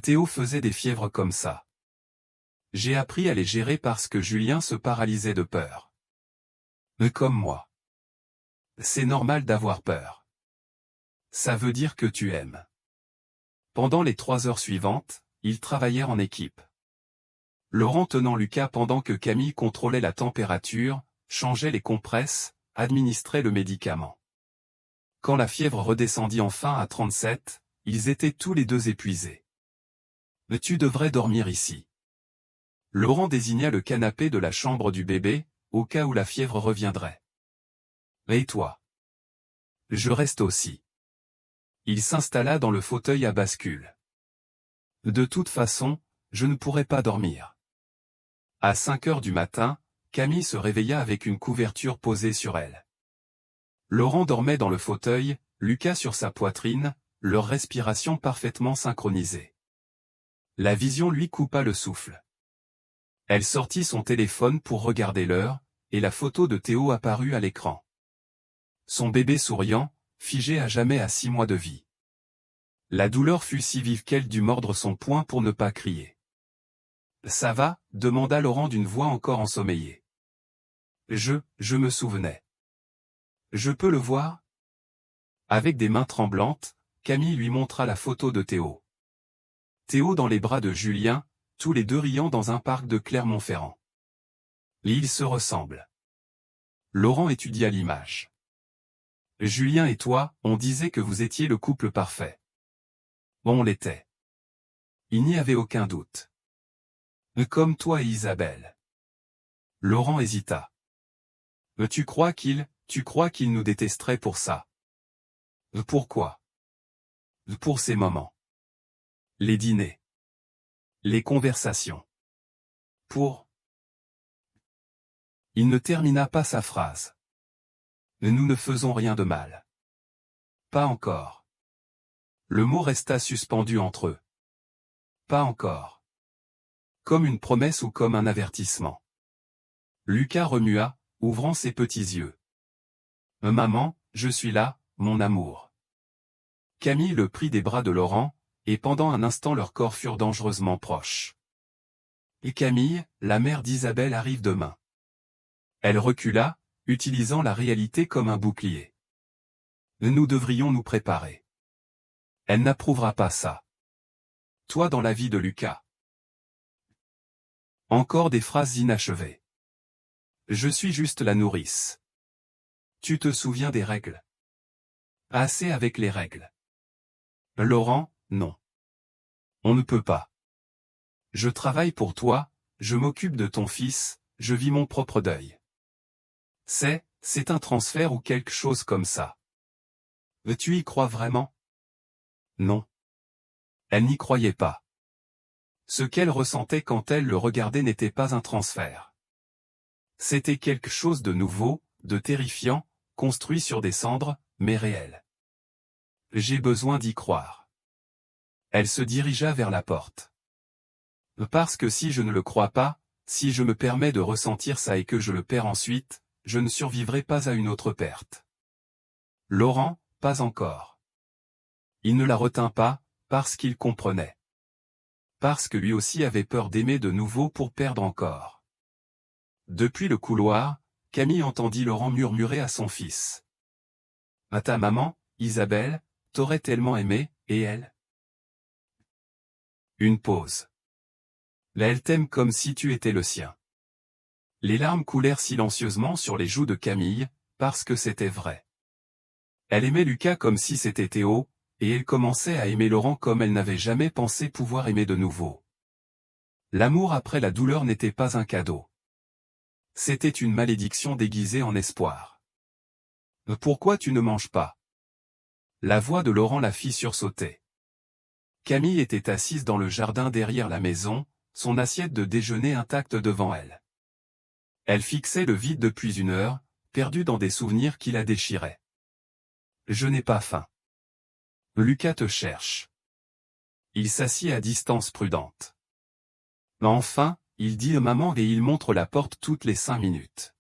Théo faisait des fièvres comme ça. J'ai appris à les gérer parce que Julien se paralysait de peur. Comme moi. C'est normal d'avoir peur. Ça veut dire que tu aimes. Pendant les 3 heures suivantes, ils travaillèrent en équipe. Laurent tenant Lucas pendant que Camille contrôlait la température, changeait les compresses, administrait le médicament. Quand la fièvre redescendit enfin à 37, ils étaient tous les deux épuisés. Tu devrais dormir ici. Laurent désigna le canapé de la chambre du bébé, au cas où la fièvre reviendrait. Et toi? Je reste aussi. Il s'installa dans le fauteuil à bascule. De toute façon, je ne pourrais pas dormir. À 5 heures du matin, Camille se réveilla avec une couverture posée sur elle. Laurent dormait dans le fauteuil, Lucas sur sa poitrine, leur respiration parfaitement synchronisée. La vision lui coupa le souffle. Elle sortit son téléphone pour regarder l'heure, et la photo de Théo apparut à l'écran. Son bébé souriant, figé à jamais à 6 mois de vie. La douleur fut si vive qu'elle dut mordre son poing pour ne pas crier. « Ça va ?» demanda Laurent d'une voix encore ensommeillée. Je me souvenais. Je peux le voir? Avec des mains tremblantes, Camille lui montra la photo de Théo. Théo dans les bras de Julien, tous les deux riant dans un parc de Clermont-Ferrand. Ils se ressemblent. Laurent étudia l'image. Julien et toi, on disait que vous étiez le couple parfait. On l'était. Il n'y avait aucun doute. Comme toi et Isabelle. Laurent hésita. Tu crois qu'il nous détesterait pour ça? Pourquoi? Pour ces moments. Les dîners. Les conversations. Il ne termina pas sa phrase. Nous ne faisons rien de mal. Pas encore. Le mot resta suspendu entre eux. Pas encore. Comme une promesse ou comme un avertissement. Lucas remua, ouvrant ses petits yeux. Maman, je suis là, mon amour. Camille le prit des bras de Laurent, et pendant un instant leurs corps furent dangereusement proches. Et Camille, la mère d'Isabelle arrive demain. Elle recula, utilisant la réalité comme un bouclier. Nous devrions nous préparer. Elle n'approuvera pas ça. Toi dans la vie de Lucas. Encore des phrases inachevées. Je suis juste la nourrice. Tu te souviens des règles? Assez avec les règles. Laurent, non. On ne peut pas. Je travaille pour toi, je m'occupe de ton fils, je vis mon propre deuil. C'est un transfert ou quelque chose comme ça. Tu y crois vraiment? Non. Elle n'y croyait pas. Ce qu'elle ressentait quand elle le regardait n'était pas un transfert. C'était quelque chose de nouveau, de terrifiant, construit sur des cendres, mais réel. J'ai besoin d'y croire. Elle se dirigea vers la porte. Parce que si je ne le crois pas, si je me permets de ressentir ça et que je le perds ensuite, je ne survivrai pas à une autre perte. Laurent, pas encore. Il ne la retint pas, parce qu'il comprenait. Parce que lui aussi avait peur d'aimer de nouveau pour perdre encore. Depuis le couloir, Camille entendit Laurent murmurer à son fils. « À ta maman, Isabelle, t'aurais tellement aimé, et elle ?» Une pause. « Elle t'aime comme si tu étais le sien. » Les larmes coulèrent silencieusement sur les joues de Camille, parce que c'était vrai. Elle aimait Lucas comme si c'était Théo, et elle commençait à aimer Laurent comme elle n'avait jamais pensé pouvoir aimer de nouveau. L'amour après la douleur n'était pas un cadeau. C'était une malédiction déguisée en espoir. « Pourquoi tu ne manges pas ?» La voix de Laurent la fit sursauter. Camille était assise dans le jardin derrière la maison, son assiette de déjeuner intacte devant elle. Elle fixait le vide depuis une heure, perdue dans des souvenirs qui la déchiraient. « Je n'ai pas faim. Lucas te cherche. » Il s'assit à distance prudente. Enfin, il dit à maman et il montre la porte toutes les 5 minutes.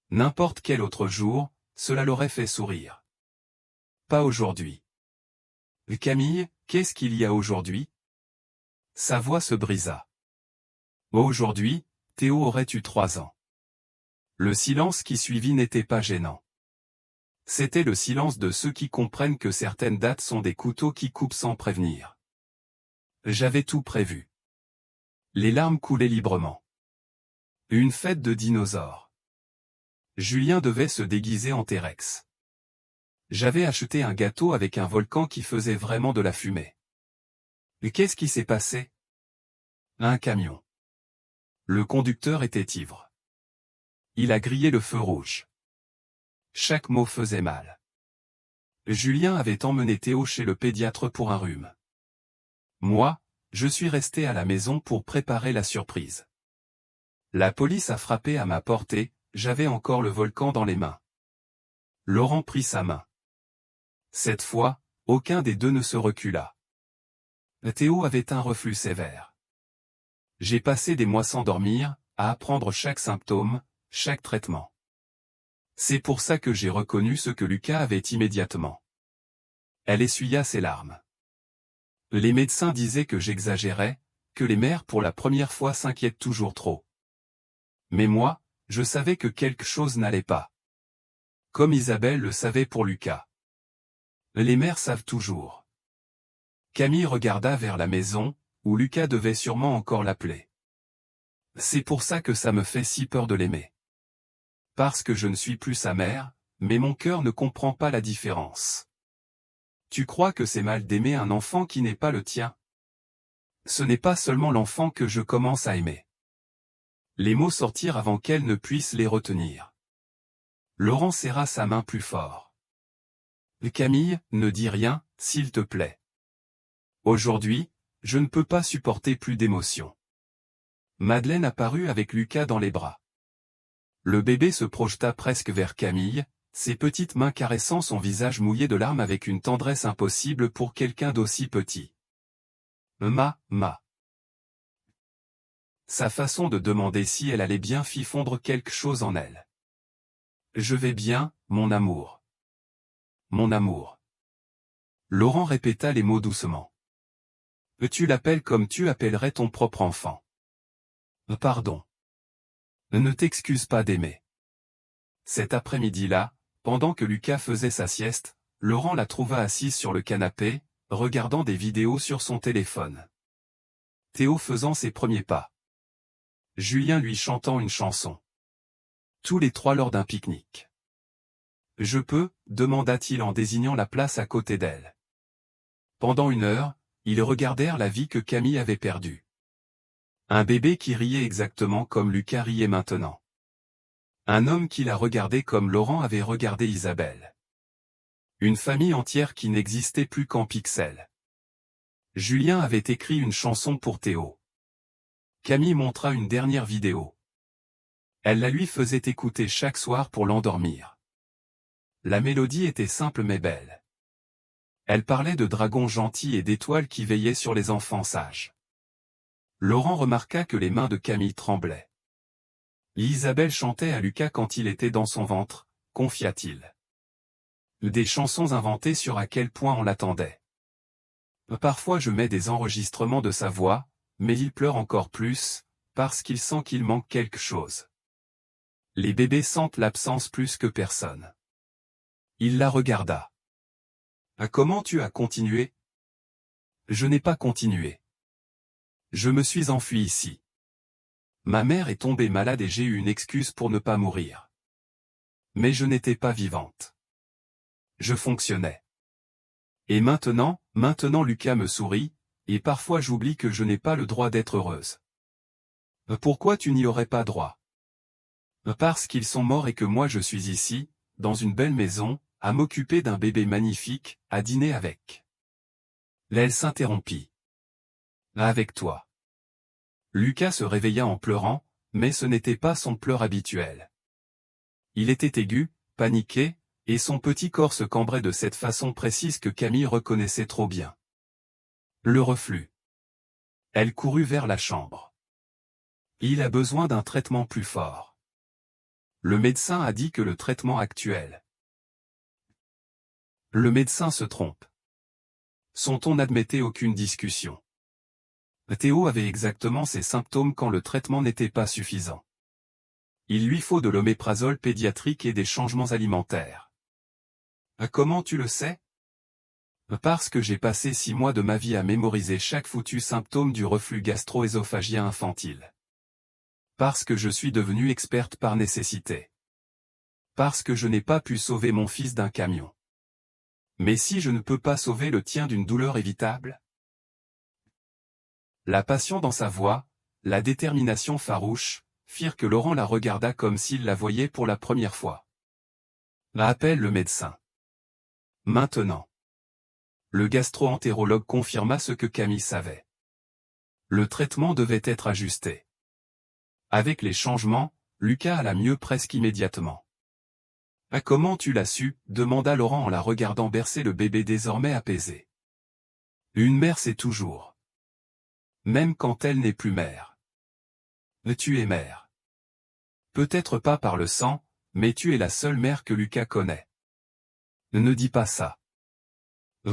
N'importe quel autre jour, cela l'aurait fait sourire. Pas aujourd'hui. Camille, qu'est-ce qu'il y a aujourd'hui? Sa voix se brisa. Aujourd'hui, Théo aurait eu 3 ans. Le silence qui suivit n'était pas gênant. C'était le silence de ceux qui comprennent que certaines dates sont des couteaux qui coupent sans prévenir. J'avais tout prévu. Les larmes coulaient librement. Une fête de dinosaures. Julien devait se déguiser en T-Rex. J'avais acheté un gâteau avec un volcan qui faisait vraiment de la fumée. Et qu'est-ce qui s'est passé? Un camion. Le conducteur était ivre. Il a grillé le feu rouge. Chaque mot faisait mal. Julien avait emmené Théo chez le pédiatre pour un rhume. Moi, je suis resté à la maison pour préparer la surprise. La police a frappé à ma porte et j'avais encore le volcan dans les mains. Laurent prit sa main. Cette fois, aucun des deux ne se recula. Théo avait un reflux sévère. J'ai passé des mois sans dormir, à apprendre chaque symptôme, chaque traitement. C'est pour ça que j'ai reconnu ce que Lucas avait immédiatement. Elle essuya ses larmes. Les médecins disaient que j'exagérais, que les mères pour la première fois s'inquiètent toujours trop. Mais moi, je savais que quelque chose n'allait pas. Comme Isabelle le savait pour Lucas. Les mères savent toujours. Camille regarda vers la maison, où Lucas devait sûrement encore l'appeler. C'est pour ça que ça me fait si peur de l'aimer. Parce que je ne suis plus sa mère, mais mon cœur ne comprend pas la différence. Tu crois que c'est mal d'aimer un enfant qui n'est pas le tien? Ce n'est pas seulement l'enfant que je commence à aimer. Les mots sortirent avant qu'elle ne puisse les retenir. Laurent serra sa main plus fort. Camille, ne dis rien, s'il te plaît. Aujourd'hui, je ne peux pas supporter plus d'émotions. Madeleine apparut avec Lucas dans les bras. Le bébé se projeta presque vers Camille, ses petites mains caressant son visage mouillé de larmes avec une tendresse impossible pour quelqu'un d'aussi petit. Ma. Sa façon de demander si elle allait bien fit fondre quelque chose en elle. Je vais bien, mon amour. Mon amour. Laurent répéta les mots doucement. Tu l'appelles comme tu appellerais ton propre enfant. Pardon. Ne t'excuse pas d'aimer. Cet après-midi-là, pendant que Lucas faisait sa sieste, Laurent la trouva assise sur le canapé, regardant des vidéos sur son téléphone. Théo faisant ses premiers pas. Julien lui chantant une chanson. Tous les trois lors d'un pique-nique. Je peux, demanda-t-il en désignant la place à côté d'elle. Pendant 1 heure, ils regardèrent la vie que Camille avait perdue. Un bébé qui riait exactement comme Lucas riait maintenant. Un homme qui la regardait comme Laurent avait regardé Isabelle. Une famille entière qui n'existait plus qu'en pixels. Julien avait écrit une chanson pour Théo. Camille montra une dernière vidéo. Elle la lui faisait écouter chaque soir pour l'endormir. La mélodie était simple mais belle. Elle parlait de dragons gentils et d'étoiles qui veillaient sur les enfants sages. Laurent remarqua que les mains de Camille tremblaient. Isabelle chantait à Lucas quand il était dans son ventre, confia-t-il. Des chansons inventées sur à quel point on l'attendait. Parfois je mets des enregistrements de sa voix, mais il pleure encore plus, parce qu'il sent qu'il manque quelque chose. Les bébés sentent l'absence plus que personne. Il la regarda. Comment tu as continué? Je n'ai pas continué. Je me suis enfui ici. Ma mère est tombée malade et j'ai eu une excuse pour ne pas mourir. Mais je n'étais pas vivante. Je fonctionnais. Et maintenant Lucas me sourit, et parfois j'oublie que je n'ai pas le droit d'être heureuse. Pourquoi tu n'y aurais pas droit? Parce qu'ils sont morts et que moi je suis ici, dans une belle maison, à m'occuper d'un bébé magnifique, à dîner avec. Elle s'interrompit. Avec toi. Lucas se réveilla en pleurant, mais ce n'était pas son pleur habituel. Il était aigu, paniqué, et son petit corps se cambrait de cette façon précise que Camille reconnaissait trop bien. Le reflux. Elle courut vers la chambre. Il a besoin d'un traitement plus fort. Le médecin a dit que le traitement actuel. Le médecin se trompe. Son ton n'admettait aucune discussion. Théo avait exactement ces symptômes quand le traitement n'était pas suffisant. Il lui faut de l'oméprazole pédiatrique et des changements alimentaires. Comment tu le sais? Parce que j'ai passé 6 mois de ma vie à mémoriser chaque foutu symptôme du reflux gastro-œsophagien infantile. Parce que je suis devenue experte par nécessité. Parce que je n'ai pas pu sauver mon fils d'un camion. Mais si je ne peux pas sauver le tien d'une douleur évitable? La passion dans sa voix, la détermination farouche, firent que Laurent la regarda comme s'il la voyait pour la première fois. Appelle le médecin. Maintenant. Le gastro-entérologue confirma ce que Camille savait. Le traitement devait être ajusté. Avec les changements, Lucas alla mieux presque immédiatement. Comment tu l'as su? Demanda Laurent en la regardant bercer le bébé désormais apaisé. Une mère sait toujours. Même quand elle n'est plus mère. Tu es mère. Peut-être pas par le sang, mais tu es la seule mère que Lucas connaît. Ne dis pas ça.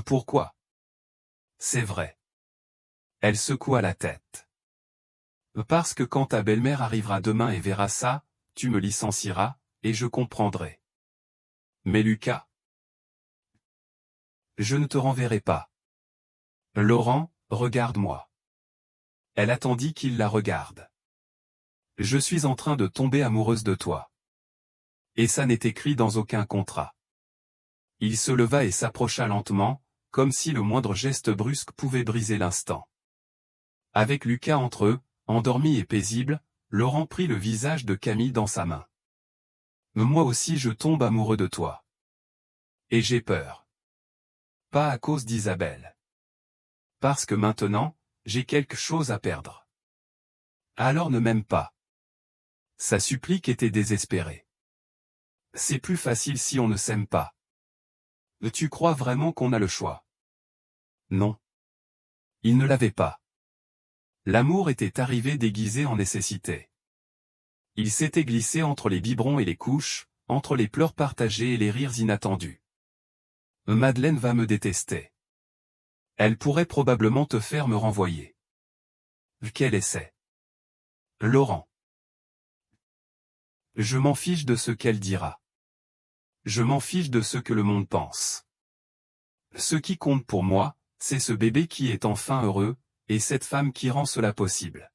Pourquoi? C'est vrai. Elle secoua la tête. Parce que quand ta belle-mère arrivera demain et verra ça, tu me licencieras, et je comprendrai. Mais Lucas? Je ne te renverrai pas. Laurent, regarde-moi. Elle attendit qu'il la regarde. Je suis en train de tomber amoureuse de toi. Et ça n'est écrit dans aucun contrat. Il se leva et s'approcha lentement, comme si le moindre geste brusque pouvait briser l'instant. Avec Lucas entre eux, endormi et paisible, Laurent prit le visage de Camille dans sa main. Moi aussi je tombe amoureux de toi. Et j'ai peur. Pas à cause d'Isabelle. Parce que maintenant, j'ai quelque chose à perdre. Alors ne m'aime pas. Sa supplique était désespérée. C'est plus facile si on ne s'aime pas. Tu crois vraiment qu'on a le choix? Non. Il ne l'avait pas. L'amour était arrivé déguisé en nécessité. Il s'était glissé entre les biberons et les couches, entre les pleurs partagés et les rires inattendus. Madeleine va me détester. Elle pourrait probablement te faire me renvoyer. Quel essai. Laurent. Je m'en fiche de ce qu'elle dira. Je m'en fiche de ce que le monde pense. Ce qui compte pour moi, c'est ce bébé qui est enfin heureux, et cette femme qui rend cela possible.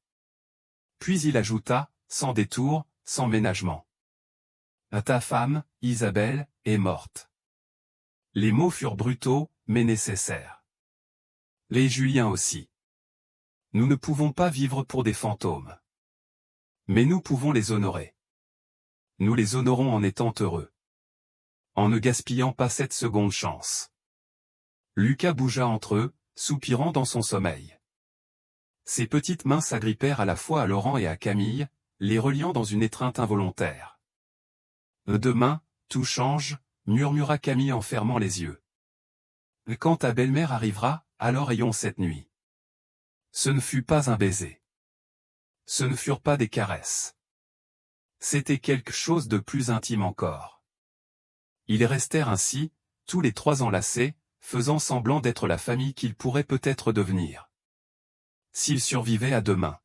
Puis il ajouta, sans détour, sans ménagement. Ta femme, Isabelle, est morte. Les mots furent brutaux, mais nécessaires. Les Julien aussi. Nous ne pouvons pas vivre pour des fantômes. Mais nous pouvons les honorer. Nous les honorons en étant heureux. En ne gaspillant pas cette seconde chance. Lucas bougea entre eux, soupirant dans son sommeil. Ses petites mains s'agrippèrent à la fois à Laurent et à Camille, les reliant dans une étreinte involontaire. Demain, tout change, murmura Camille en fermant les yeux. Quand ta belle-mère arrivera, alors ayons cette nuit. Ce ne fut pas un baiser. Ce ne furent pas des caresses. C'était quelque chose de plus intime encore. Ils restèrent ainsi, tous les trois enlacés, faisant semblant d'être la famille qu'ils pourraient peut-être devenir. S'ils survivaient à demain.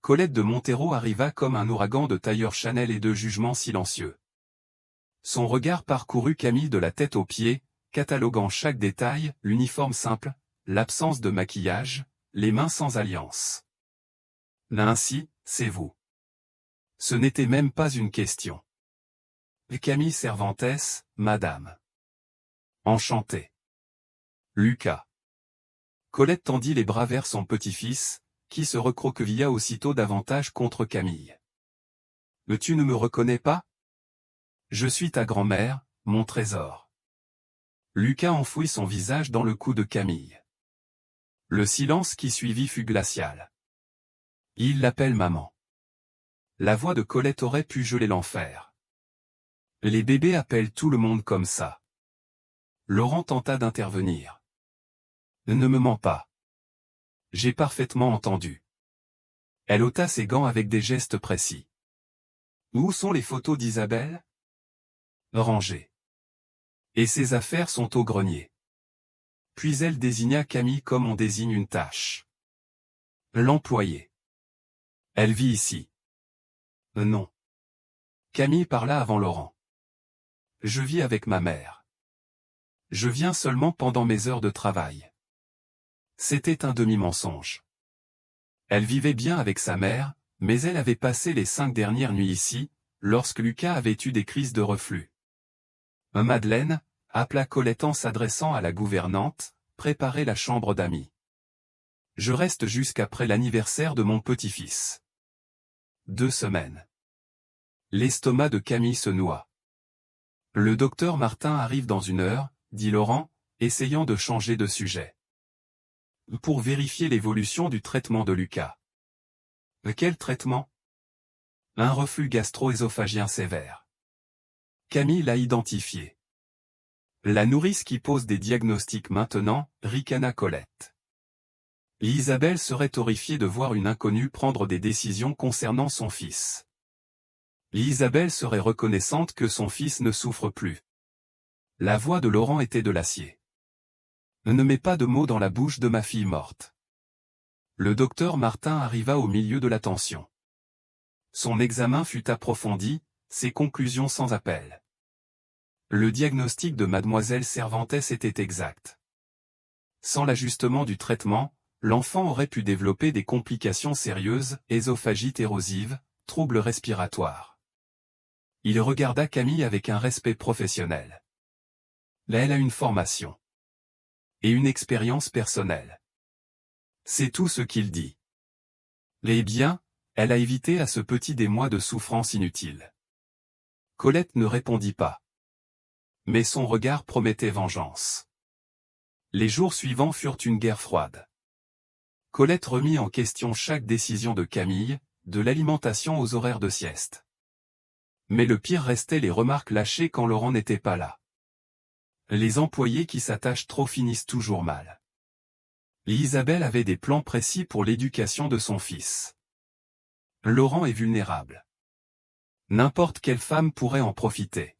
Colette de Montero arriva comme un ouragan de tailleurs Chanel et de jugements silencieux. Son regard parcourut Camille de la tête aux pieds, cataloguant chaque détail, l'uniforme simple, l'absence de maquillage, les mains sans alliance. Là ainsi, c'est vous. Ce n'était même pas une question. Camille Cervantes, madame. Enchanté. Lucas. Colette tendit les bras vers son petit-fils, qui se recroquevilla aussitôt davantage contre Camille. Tu ne me reconnais pas? Je suis ta grand-mère, mon trésor. Lucas enfouit son visage dans le cou de Camille. Le silence qui suivit fut glacial. Il l'appelle maman. La voix de Colette aurait pu geler l'enfer. Les bébés appellent tout le monde comme ça. Laurent tenta d'intervenir. Ne me mens pas. J'ai parfaitement entendu. Elle ôta ses gants avec des gestes précis. Où sont les photos d'Isabelle? Rangées. Et ses affaires sont au grenier. Puis elle désigna Camille comme on désigne une tâche. L'employé. Elle vit ici. Non. Camille parla avant Laurent. Je vis avec ma mère. Je viens seulement pendant mes heures de travail. C'était un demi-mensonge. Elle vivait bien avec sa mère, mais elle avait passé les 5 dernières nuits ici, lorsque Lucas avait eu des crises de reflux. Madeleine, appela Colette en s'adressant à la gouvernante, préparez la chambre d'amis. Je reste jusqu'après l'anniversaire de mon petit-fils. 2 semaines. L'estomac de Camille se noie. Le docteur Martin arrive dans 1 heure, dit Laurent, essayant de changer de sujet. Pour vérifier l'évolution du traitement de Lucas. Quel traitement? Un reflux gastro-œsophagien sévère. Camille l'a identifié. La nourrice qui pose des diagnostics maintenant, ricana Colette. Isabelle serait horrifiée de voir une inconnue prendre des décisions concernant son fils. Isabelle serait reconnaissante que son fils ne souffre plus. La voix de Laurent était de l'acier. Ne mets pas de mots dans la bouche de ma fille morte. Le docteur Martin arriva au milieu de la tension. Son examen fut approfondi, ses conclusions sans appel. Le diagnostic de mademoiselle Cervantes était exact. Sans l'ajustement du traitement, l'enfant aurait pu développer des complications sérieuses, œsophagite érosive, troubles respiratoires. Il regarda Camille avec un respect professionnel. Là, elle a une formation. Et une expérience personnelle. C'est tout ce qu'il dit. Eh bien, elle a évité à ce petit des mois de souffrance inutile. Colette ne répondit pas. Mais son regard promettait vengeance. Les jours suivants furent une guerre froide. Colette remit en question chaque décision de Camille, de l'alimentation aux horaires de sieste. Mais le pire restait les remarques lâchées quand Laurent n'était pas là. Les employés qui s'attachent trop finissent toujours mal. Isabelle avait des plans précis pour l'éducation de son fils. Laurent est vulnérable. N'importe quelle femme pourrait en profiter.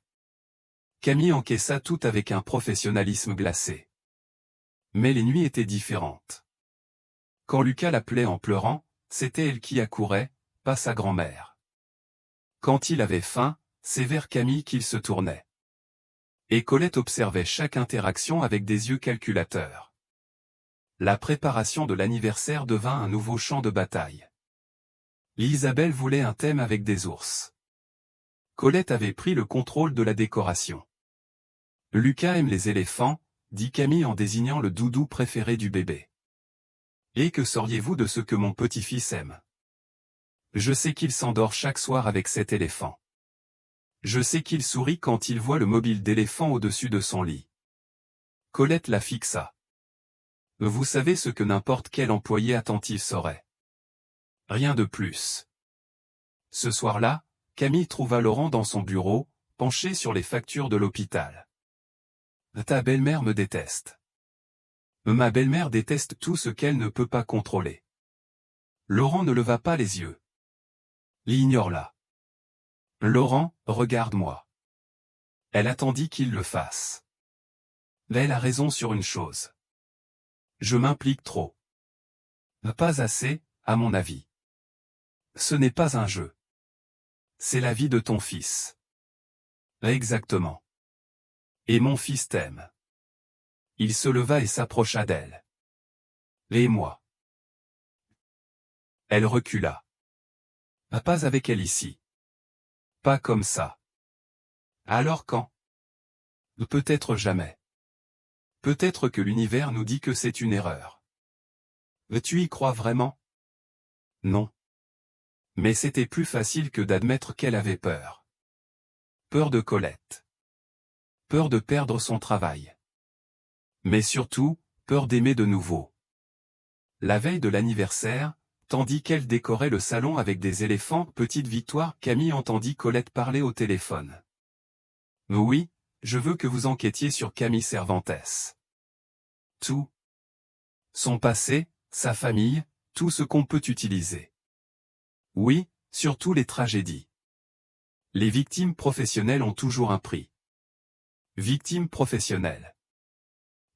Camille encaissa tout avec un professionnalisme glacé. Mais les nuits étaient différentes. Quand Lucas l'appelait en pleurant, c'était elle qui accourait, pas sa grand-mère. Quand il avait faim, c'est vers Camille qu'il se tournait. Et Colette observait chaque interaction avec des yeux calculateurs. La préparation de l'anniversaire devint un nouveau champ de bataille. Isabelle voulait un thème avec des ours. Colette avait pris le contrôle de la décoration. Lucas aime les éléphants, dit Camille en désignant le doudou préféré du bébé. Et que sauriez-vous de ce que mon petit-fils aime? Je sais qu'il s'endort chaque soir avec cet éléphant. Je sais qu'il sourit quand il voit le mobile d'éléphant au-dessus de son lit. Colette la fixa. Vous savez ce que n'importe quel employé attentif saurait. Rien de plus. Ce soir-là, Camille trouva Laurent dans son bureau, penché sur les factures de l'hôpital. Ta belle-mère me déteste. Ma belle-mère déteste tout ce qu'elle ne peut pas contrôler. Laurent ne leva pas les yeux. L'ignore-la. Laurent, regarde-moi. Elle attendit qu'il le fasse. Elle a raison sur une chose. Je m'implique trop. Pas assez, à mon avis. Ce n'est pas un jeu. C'est la vie de ton fils. Exactement. Et mon fils t'aime. Il se leva et s'approcha d'elle. Et moi. Elle recula. Pas avec elle ici. Pas comme ça. Alors quand? Peut-être jamais. Peut-être que l'univers nous dit que c'est une erreur. Tu y crois vraiment? Non. Mais c'était plus facile que d'admettre qu'elle avait peur. Peur de Colette. Peur de perdre son travail. Mais surtout, peur d'aimer de nouveau. La veille de l'anniversaire, tandis qu'elle décorait le salon avec des éléphants, petite victoire, Camille entendit Colette parler au téléphone. Oui, je veux que vous enquêtiez sur Camille Cervantes. Tout. Son passé, sa famille, tout ce qu'on peut utiliser. Oui, surtout les tragédies. Les victimes professionnelles ont toujours un prix. Victime professionnelle.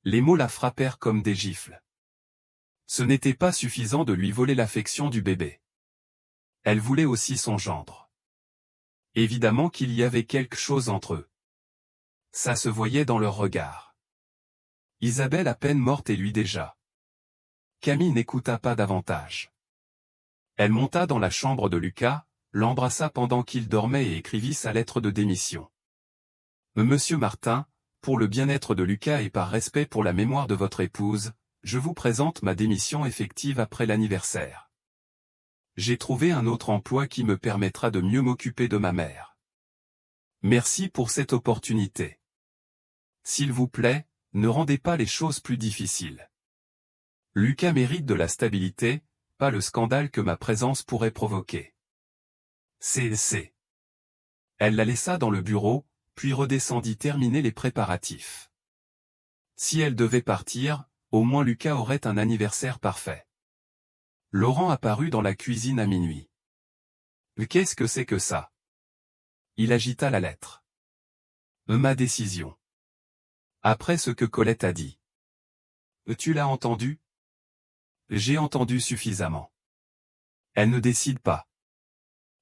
Les mots la frappèrent comme des gifles. Ce n'était pas suffisant de lui voler l'affection du bébé. Elle voulait aussi son gendre. Évidemment qu'il y avait quelque chose entre eux. Ça se voyait dans leur regard. Isabelle à peine morte et lui déjà. Camille n'écouta pas davantage. Elle monta dans la chambre de Lucas, l'embrassa pendant qu'il dormait et écrivit sa lettre de démission. Monsieur Martin, pour le bien-être de Lucas et par respect pour la mémoire de votre épouse, je vous présente ma démission effective après l'anniversaire. J'ai trouvé un autre emploi qui me permettra de mieux m'occuper de ma mère. Merci pour cette opportunité. S'il vous plaît, ne rendez pas les choses plus difficiles. Lucas mérite de la stabilité, pas le scandale que ma présence pourrait provoquer. C'est. Elle la laissa dans le bureau, puis redescendit terminer les préparatifs. Si elle devait partir, au moins Lucas aurait un anniversaire parfait. Laurent apparut dans la cuisine à minuit. Qu'est-ce que c'est que ça? Il agita la lettre. Ma décision. Après ce que Colette a dit. Tu l'as entendu? J'ai entendu suffisamment. Elle ne décide pas.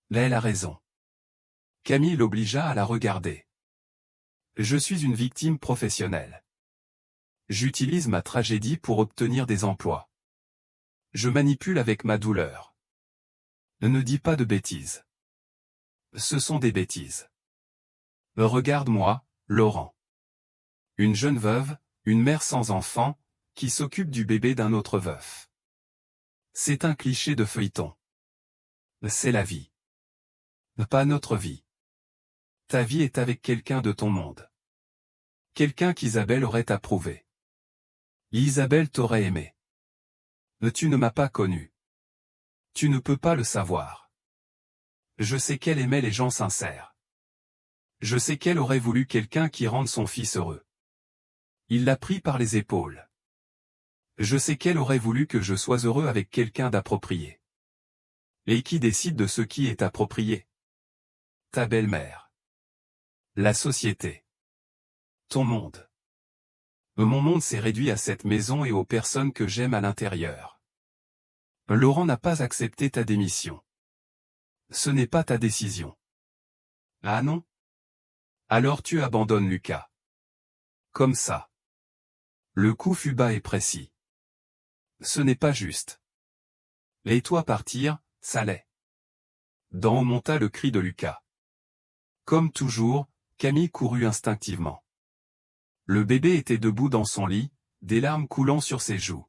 Là elle a raison. Camille l'obligea à la regarder. Je suis une victime professionnelle. J'utilise ma tragédie pour obtenir des emplois. Je manipule avec ma douleur. Ne dis pas de bêtises. Ce sont des bêtises. Regarde-moi, Laurent. Une jeune veuve, une mère sans enfant, qui s'occupe du bébé d'un autre veuf. C'est un cliché de feuilleton. C'est la vie. Pas notre vie. Ta vie est avec quelqu'un de ton monde. Quelqu'un qu'Isabelle aurait approuvé. Isabelle t'aurait aimé. Tu ne m'as pas connu. Tu ne peux pas le savoir. Je sais qu'elle aimait les gens sincères. Je sais qu'elle aurait voulu quelqu'un qui rende son fils heureux. Il l'a pris par les épaules. Je sais qu'elle aurait voulu que je sois heureux avec quelqu'un d'approprié. Et qui décide de ce qui est approprié? Ta belle-mère. La société. Ton monde. Mon monde s'est réduit à cette maison et aux personnes que j'aime à l'intérieur. Laurent n'a pas accepté ta démission. Ce n'est pas ta décision. Ah non? Alors tu abandonnes Lucas. Comme ça. Le coup fut bas et précis. Ce n'est pas juste. Et toi partir, ça l'est. D'en haut monta le cri de Lucas. Comme toujours, Camille courut instinctivement. Le bébé était debout dans son lit, des larmes coulant sur ses joues.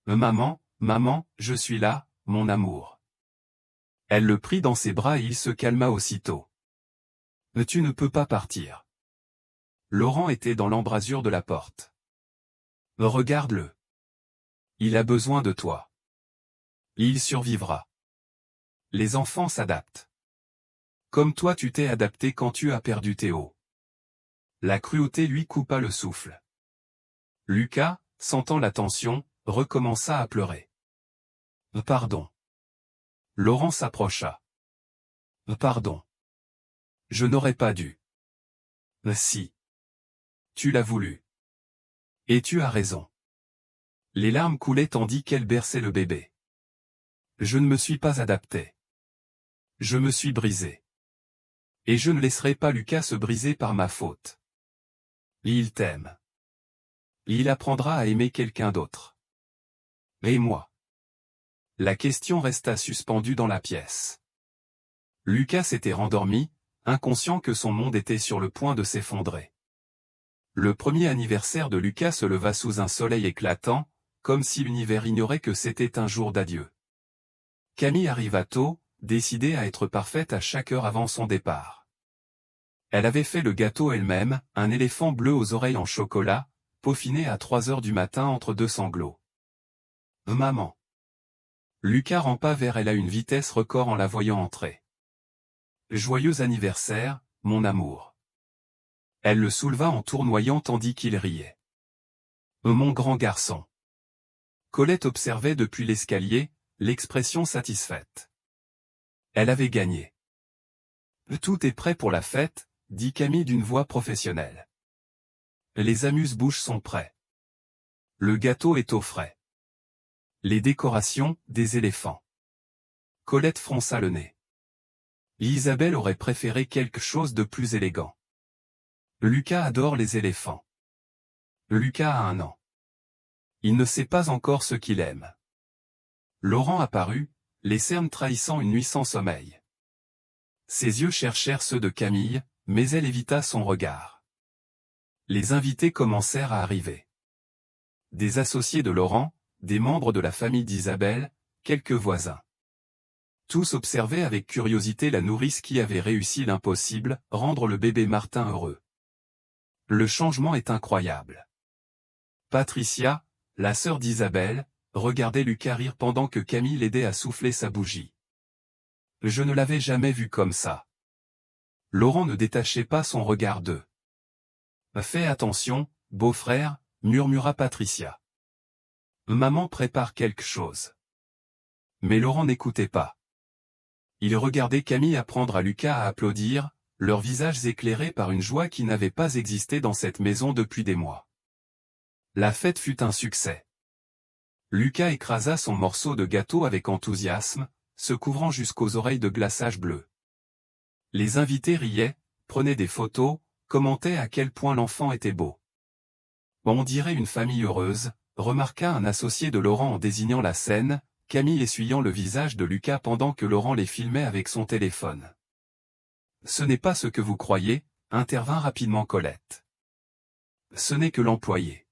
Maman, maman, je suis là, mon amour. Elle le prit dans ses bras et il se calma aussitôt. Tu ne peux pas partir. Laurent était dans l'embrasure de la porte. Regarde-le. Il a besoin de toi. Il survivra. Les enfants s'adaptent. Comme toi tu t'es adapté quand tu as perdu Théo. La cruauté lui coupa le souffle. Lucas, sentant la tension, recommença à pleurer. Pardon. Laurent s'approcha. Pardon. Je n'aurais pas dû. Si. Tu l'as voulu. Et tu as raison. Les larmes coulaient tandis qu'elle berçait le bébé. Je ne me suis pas adapté. Je me suis brisé. Et je ne laisserai pas Lucas se briser par ma faute. Il t'aime. Il apprendra à aimer quelqu'un d'autre. Et moi? La question resta suspendue dans la pièce. Lucas s'était rendormi, inconscient que son monde était sur le point de s'effondrer. Le premier anniversaire de Lucas se leva sous un soleil éclatant, comme si l'univers ignorait que c'était un jour d'adieu. Camille arriva tôt, décidée à être parfaite à chaque heure avant son départ. Elle avait fait le gâteau elle-même, un éléphant bleu aux oreilles en chocolat, peaufiné à 3 heures du matin entre deux sanglots. Maman. Lucas rampa vers elle à une vitesse record en la voyant entrer. Joyeux anniversaire, mon amour. Elle le souleva en tournoyant tandis qu'il riait. Mon grand garçon. Colette observait depuis l'escalier, l'expression satisfaite. Elle avait gagné. Tout est prêt pour la fête, dit Camille d'une voix professionnelle. Les amuse-bouches sont prêts. Le gâteau est au frais. Les décorations, des éléphants. Colette fronça le nez. Isabelle aurait préféré quelque chose de plus élégant. Lucas adore les éléphants. Lucas a 1 an. Il ne sait pas encore ce qu'il aime. Laurent apparut, les cernes trahissant une nuit sans sommeil. Ses yeux cherchèrent ceux de Camille, mais elle évita son regard. Les invités commencèrent à arriver. Des associés de Laurent, des membres de la famille d'Isabelle, quelques voisins. Tous observaient avec curiosité la nourrice qui avait réussi l'impossible, rendre le bébé Martin heureux. Le changement est incroyable. Patricia, la sœur d'Isabelle, regardait Lucas rire pendant que Camille l'aidait à souffler sa bougie. Je ne l'avais jamais vu comme ça. Laurent ne détachait pas son regard d'eux. Fais attention, beau-frère, murmura Patricia. Maman prépare quelque chose. Mais Laurent n'écoutait pas. Il regardait Camille apprendre à Lucas à applaudir, leurs visages éclairés par une joie qui n'avait pas existé dans cette maison depuis des mois. La fête fut un succès. Lucas écrasa son morceau de gâteau avec enthousiasme, se couvrant jusqu'aux oreilles de glaçage bleu. Les invités riaient, prenaient des photos, commentaient à quel point l'enfant était beau. On dirait une famille heureuse, remarqua un associé de Laurent en désignant la scène, Camille essuyant le visage de Lucas pendant que Laurent les filmait avec son téléphone. Ce n'est pas ce que vous croyez, intervint rapidement Colette. Ce n'est que l'employé.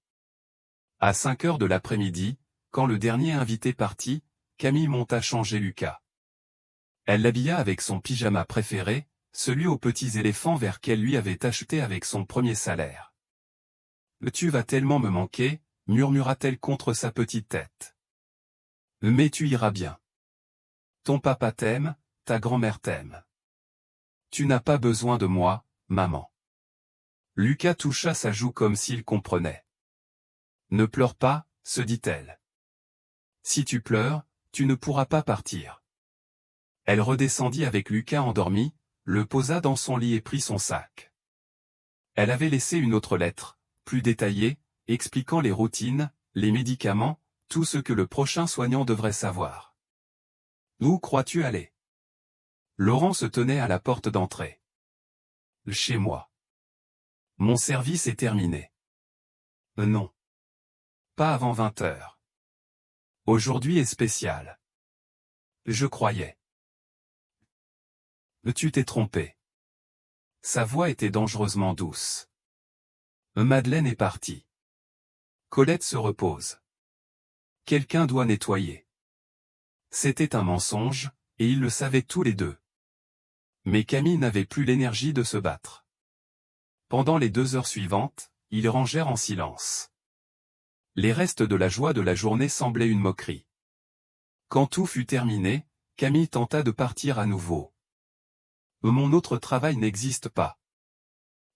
À 5 heures de l'après-midi, quand le dernier invité partit, Camille monta changer Lucas. Elle l'habilla avec son pyjama préféré, celui aux petits éléphants vert qu'elle lui avait acheté avec son premier salaire. « Tu vas tellement me manquer », murmura-t-elle contre sa petite tête. « Mais tu iras bien. Ton papa t'aime, ta grand-mère t'aime. Tu n'as pas besoin de moi, maman. » Lucas toucha sa joue comme s'il comprenait. « Ne pleure pas, se dit-elle. Si tu pleures, tu ne pourras pas partir. » Elle redescendit avec Lucas endormi, le posa dans son lit et prit son sac. Elle avait laissé une autre lettre, plus détaillée, expliquant les routines, les médicaments, tout ce que le prochain soignant devrait savoir. Où crois-tu aller? Laurent se tenait à la porte d'entrée. Chez moi. Mon service est terminé. Non. Pas avant 20 heures. Aujourd'hui est spécial. Je croyais. Tu t'es trompé. Sa voix était dangereusement douce. Madeleine est partie. Colette se repose. Quelqu'un doit nettoyer. C'était un mensonge, et ils le savaient tous les deux. Mais Camille n'avait plus l'énergie de se battre. Pendant les 2 heures suivantes, ils rangèrent en silence. Les restes de la joie de la journée semblaient une moquerie. Quand tout fut terminé, Camille tenta de partir à nouveau. Mon autre travail n'existe pas.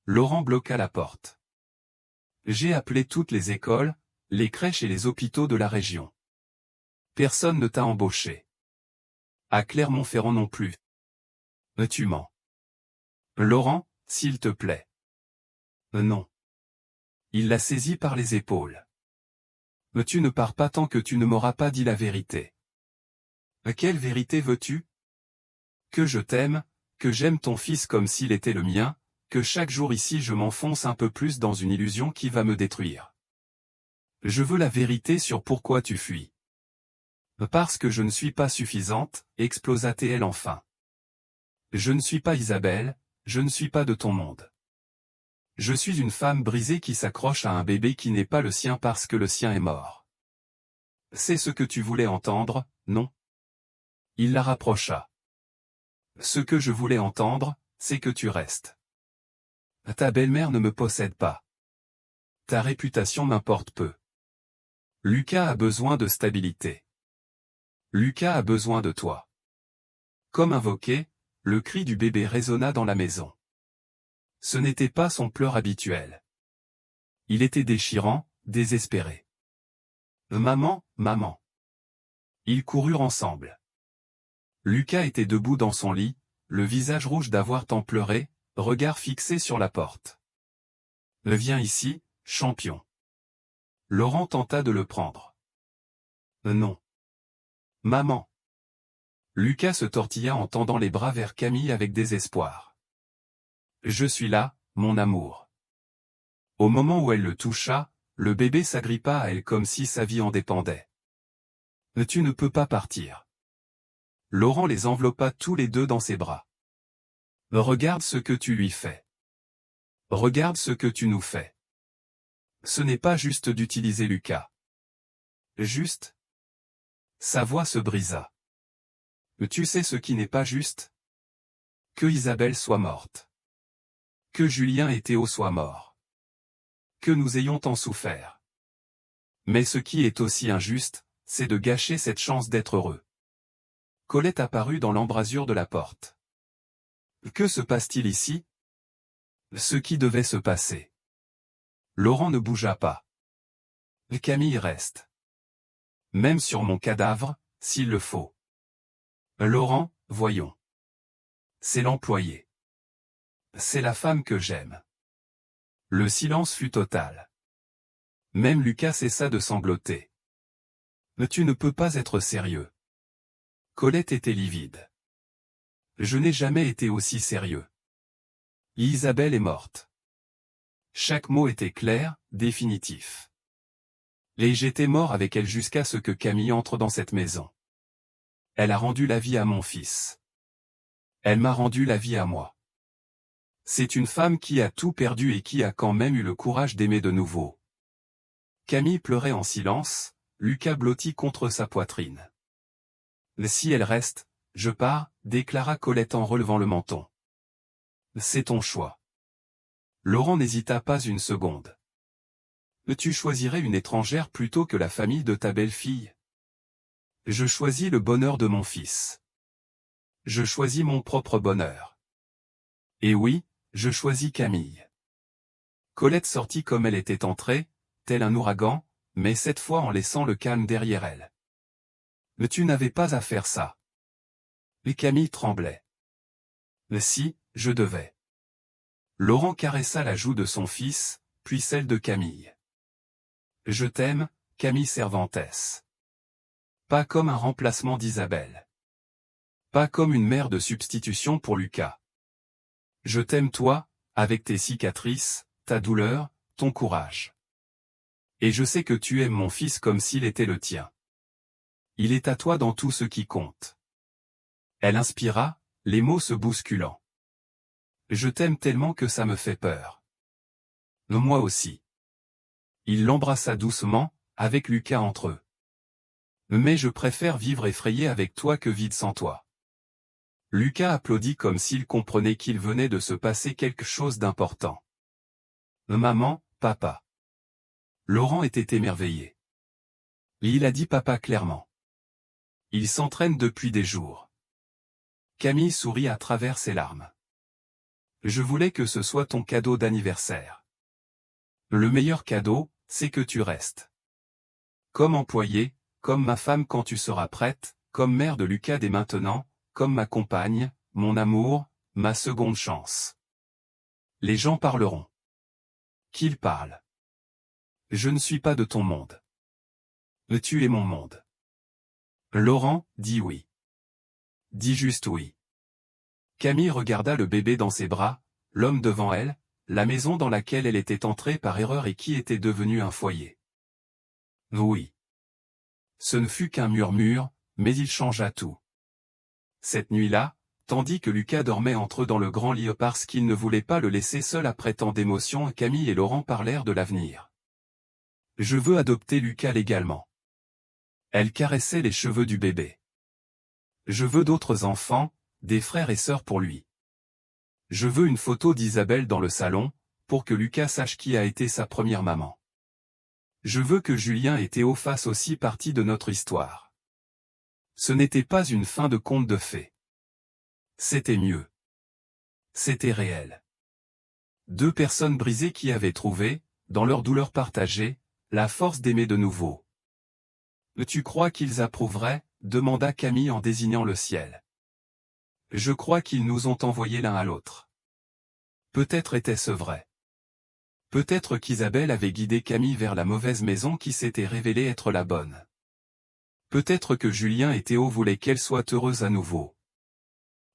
Laurent bloqua la porte. J'ai appelé toutes les écoles, les crèches et les hôpitaux de la région. Personne ne t'a embauché. À Clermont-Ferrand non plus. Tu mens. Laurent, s'il te plaît. Non. Il la saisit par les épaules. Tu ne pars pas tant que tu ne m'auras pas dit la vérité. Quelle vérité veux-tu? Que je t'aime, que j'aime ton fils comme s'il était le mien, que chaque jour ici je m'enfonce un peu plus dans une illusion qui va me détruire. Je veux la vérité sur pourquoi tu fuis. Parce que je ne suis pas suffisante, explosa-t-elle enfin. Je ne suis pas Isabelle, je ne suis pas de ton monde. Je suis une femme brisée qui s'accroche à un bébé qui n'est pas le sien parce que le sien est mort. C'est ce que tu voulais entendre, non? Il la rapprocha. Ce que je voulais entendre, c'est que tu restes. Ta belle-mère ne me possède pas. Ta réputation m'importe peu. Lucas a besoin de stabilité. Lucas a besoin de toi. Comme invoqué, le cri du bébé résonna dans la maison. Ce n'était pas son pleur habituel. Il était déchirant, désespéré. Maman, maman. Ils coururent ensemble. Lucas était debout dans son lit, le visage rouge d'avoir tant pleuré, regard fixé sur la porte. Viens ici, champion. Laurent tenta de le prendre. Non. Maman. Lucas se tortilla en tendant les bras vers Camille avec désespoir. Je suis là, mon amour. Au moment où elle le toucha, le bébé s'agrippa à elle comme si sa vie en dépendait. Tu ne peux pas partir. Laurent les enveloppa tous les deux dans ses bras. Regarde ce que tu lui fais. Regarde ce que tu nous fais. Ce n'est pas juste d'utiliser Lucas. Juste. Sa voix se brisa. Tu sais ce qui n'est pas juste? Que Isabelle soit morte. Que Julien et Théo soient morts. Que nous ayons tant souffert. Mais ce qui est aussi injuste, c'est de gâcher cette chance d'être heureux. Colette apparut dans l'embrasure de la porte. Que se passe-t-il ici? Ce qui devait se passer. Laurent ne bougea pas. Camille reste. Même sur mon cadavre, s'il le faut. Laurent, voyons. C'est l'employé. C'est la femme que j'aime. Le silence fut total. Même Lucas cessa de sangloter. Tu ne peux pas être sérieux. Colette était livide. Je n'ai jamais été aussi sérieux. Isabelle est morte. Chaque mot était clair, définitif. Et j'étais mort avec elle jusqu'à ce que Camille entre dans cette maison. Elle a rendu la vie à mon fils. Elle m'a rendu la vie à moi. C'est une femme qui a tout perdu et qui a quand même eu le courage d'aimer de nouveau. Camille pleurait en silence, Lucas blotti contre sa poitrine. Si elle reste, je pars, déclara Colette en relevant le menton. C'est ton choix. Laurent n'hésita pas une seconde. Tu choisirais une étrangère plutôt que la famille de ta belle-fille? Je choisis le bonheur de mon fils. Je choisis mon propre bonheur. Et oui, je choisis Camille. Colette sortit comme elle était entrée, tel un ouragan, mais cette fois en laissant le calme derrière elle. Mais tu n'avais pas à faire ça. Et Camille tremblait. Si, je devais. Laurent caressa la joue de son fils, puis celle de Camille. Je t'aime, Camille Cervantes. Pas comme un remplacement d'Isabelle. Pas comme une mère de substitution pour Lucas. Je t'aime toi, avec tes cicatrices, ta douleur, ton courage. Et je sais que tu aimes mon fils comme s'il était le tien. Il est à toi dans tout ce qui compte. Elle inspira, les mots se bousculant. Je t'aime tellement que ça me fait peur. Moi aussi. Il l'embrassa doucement, avec Lucas entre eux. Mais je préfère vivre effrayé avec toi que vide sans toi. Lucas applaudit comme s'il comprenait qu'il venait de se passer quelque chose d'important. Maman, papa. Laurent était émerveillé. Il a dit papa clairement. Il s'entraîne depuis des jours. Camille sourit à travers ses larmes. Je voulais que ce soit ton cadeau d'anniversaire. Le meilleur cadeau, c'est que tu restes. Comme employée, comme ma femme quand tu seras prête, comme mère de Lucas dès maintenant, comme ma compagne, mon amour, ma seconde chance. Les gens parleront. Qu'ils parlent. Je ne suis pas de ton monde. Tu es mon monde. Laurent, dis oui. Dis juste oui. Camille regarda le bébé dans ses bras, l'homme devant elle, la maison dans laquelle elle était entrée par erreur et qui était devenue un foyer. Oui. Ce ne fut qu'un murmure, mais il changea tout. Cette nuit-là, tandis que Lucas dormait entre eux dans le grand lit parce qu'il ne voulait pas le laisser seul après tant d'émotions, Camille et Laurent parlèrent de l'avenir. Je veux adopter Lucas légalement. Elle caressait les cheveux du bébé. Je veux d'autres enfants, des frères et sœurs pour lui. Je veux une photo d'Isabelle dans le salon, pour que Lucas sache qui a été sa première maman. Je veux que Julien et Théo fassent aussi partie de notre histoire. Ce n'était pas une fin de conte de fées. C'était mieux. C'était réel. Deux personnes brisées qui avaient trouvé, dans leur douleur partagée, la force d'aimer de nouveau. Tu crois qu'ils approuveraient ? Demanda Camille en désignant le ciel. Je crois qu'ils nous ont envoyés l'un à l'autre. Peut-être était-ce vrai. Peut-être qu'Isabelle avait guidé Camille vers la mauvaise maison qui s'était révélée être la bonne. Peut-être que Julien et Théo voulaient qu'elle soit heureuse à nouveau.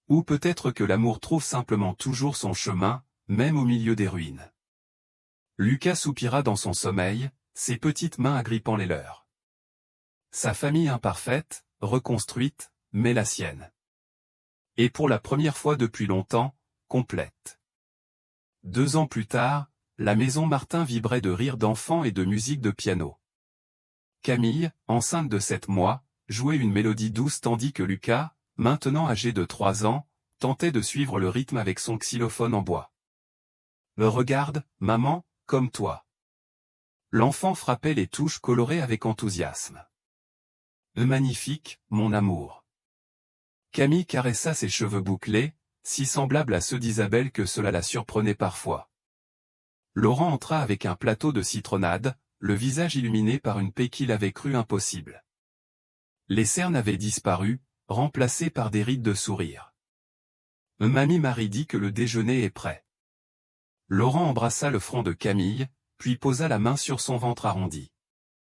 Ou peut-être que l'amour trouve simplement toujours son chemin, même au milieu des ruines. Lucas soupira dans son sommeil, ses petites mains agrippant les leurs. Sa famille imparfaite, reconstruite, mais la sienne. Et pour la première fois depuis longtemps, complète. 2 ans plus tard, la maison Martin vibrait de rires d'enfants et de musique de piano. Camille, enceinte de 7 mois, jouait une mélodie douce tandis que Lucas, maintenant âgé de 3 ans, tentait de suivre le rythme avec son xylophone en bois. « Regarde, maman, comme toi. » L'enfant frappait les touches colorées avec enthousiasme. « Magnifique, mon amour. » Camille caressa ses cheveux bouclés, si semblables à ceux d'Isabelle que cela la surprenait parfois. Laurent entra avec un plateau de citronnade, le visage illuminé par une paix qu'il avait cru impossible. Les cernes avaient disparu, remplacées par des rides de sourire. Mamie Marie dit que le déjeuner est prêt. Laurent embrassa le front de Camille, puis posa la main sur son ventre arrondi.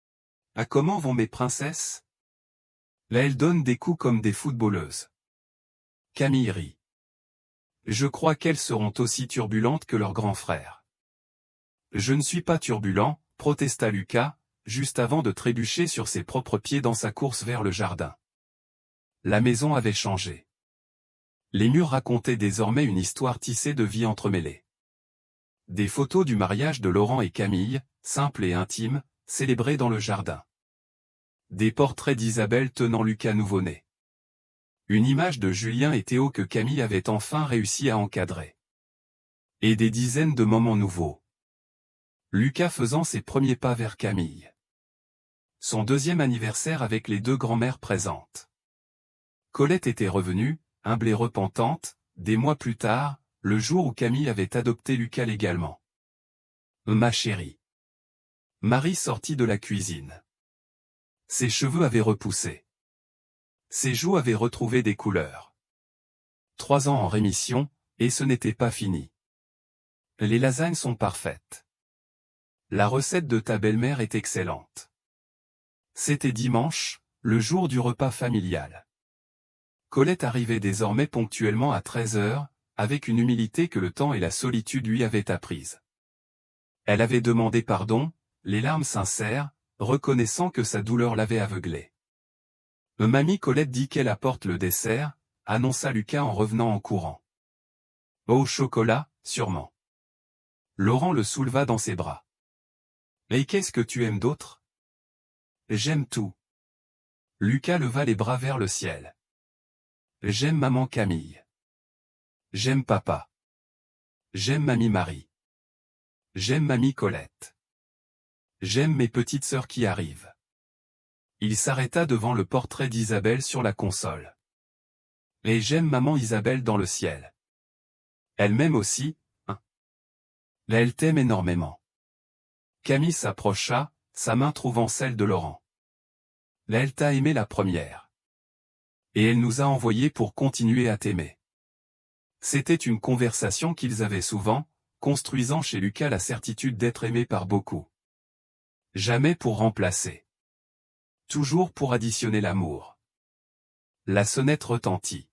« Ah, comment vont mes princesses ? Là elles donnent des coups comme des footballeuses. » Camille rit. « Je crois qu'elles seront aussi turbulentes que leurs grands frères. »« Je ne suis pas turbulent, » protesta Lucas, juste avant de trébucher sur ses propres pieds dans sa course vers le jardin. La maison avait changé. Les murs racontaient désormais une histoire tissée de vie entremêlée. Des photos du mariage de Laurent et Camille, simples et intimes, célébrées dans le jardin. Des portraits d'Isabelle tenant Lucas nouveau-né. Une image de Julien et Théo que Camille avait enfin réussi à encadrer. Et des dizaines de moments nouveaux. Lucas faisant ses premiers pas vers Camille. Son 2e anniversaire avec les 2 grands-mères présentes. Colette était revenue, humble et repentante, des mois plus tard, le jour où Camille avait adopté Lucas légalement. « Ma chérie. » Marie sortit de la cuisine. Ses cheveux avaient repoussé. Ses joues avaient retrouvé des couleurs. 3 ans en rémission, et ce n'était pas fini. Les lasagnes sont parfaites. La recette de ta belle-mère est excellente. C'était dimanche, le jour du repas familial. Colette arrivait désormais ponctuellement à 13 heures, avec une humilité que le temps et la solitude lui avaient apprise. Elle avait demandé pardon, les larmes sincères, reconnaissant que sa douleur l'avait aveuglée. Mamie Colette dit qu'elle apporte le dessert, annonça Lucas en revenant en courant. Au chocolat, sûrement. Laurent le souleva dans ses bras. Et qu'est-ce que tu aimes d'autre? J'aime tout. Lucas leva les bras vers le ciel. J'aime maman Camille. J'aime papa. J'aime mamie Marie. J'aime mamie Colette. J'aime mes petites sœurs qui arrivent. Il s'arrêta devant le portrait d'Isabelle sur la console. Et j'aime maman Isabelle dans le ciel. Elle m'aime aussi, hein. Elle t'aime énormément. Camille s'approcha, sa main trouvant celle de Laurent. Elle t'a aimé la première. Et elle nous a envoyés pour continuer à t'aimer. C'était une conversation qu'ils avaient souvent, construisant chez Lucas la certitude d'être aimé par beaucoup. Jamais pour remplacer. Toujours pour additionner l'amour. La sonnette retentit.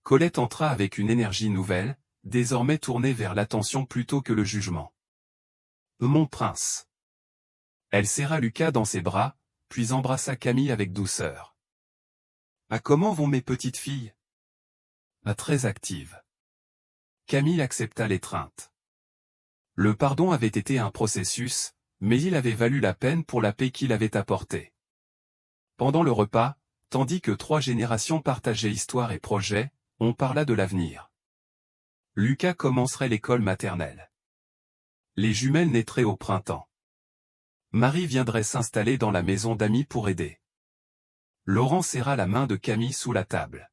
Colette entra avec une énergie nouvelle, désormais tournée vers l'attention plutôt que le jugement. Mon prince. Elle serra Lucas dans ses bras, puis embrassa Camille avec douceur. Ah, comment vont mes petites filles? Ah, très actives. Camille accepta l'étreinte. Le pardon avait été un processus, mais il avait valu la peine pour la paix qu'il avait apportée. Pendant le repas, tandis que 3 générations partageaient histoire et projets, on parla de l'avenir. Lucas commencerait l'école maternelle. Les jumelles naîtraient au printemps. Marie viendrait s'installer dans la maison d'amis pour aider. Laurent serra la main de Camille sous la table.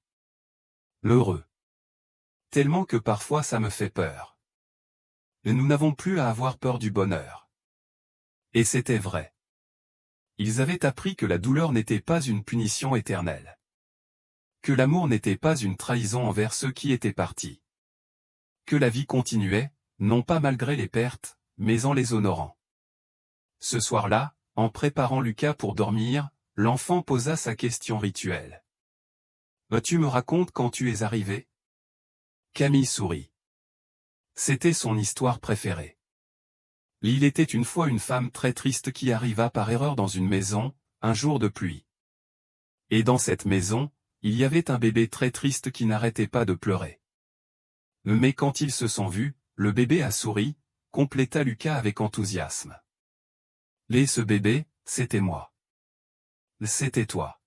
Heureux. Tellement que parfois ça me fait peur. Nous n'avons plus à avoir peur du bonheur. Et c'était vrai. Ils avaient appris que la douleur n'était pas une punition éternelle. Que l'amour n'était pas une trahison envers ceux qui étaient partis. Que la vie continuait, non pas malgré les pertes, mais en les honorant. Ce soir-là, en préparant Lucas pour dormir, l'enfant posa sa question rituelle. Tu me racontes quand tu es arrivé? Camille sourit. C'était son histoire préférée. Il était une fois une femme très triste qui arriva par erreur dans une maison, un jour de pluie. Et dans cette maison, il y avait un bébé très triste qui n'arrêtait pas de pleurer. Mais quand ils se sont vus, le bébé a souri, compléta Lucas avec enthousiasme. Et ce bébé, c'était moi. C'était toi.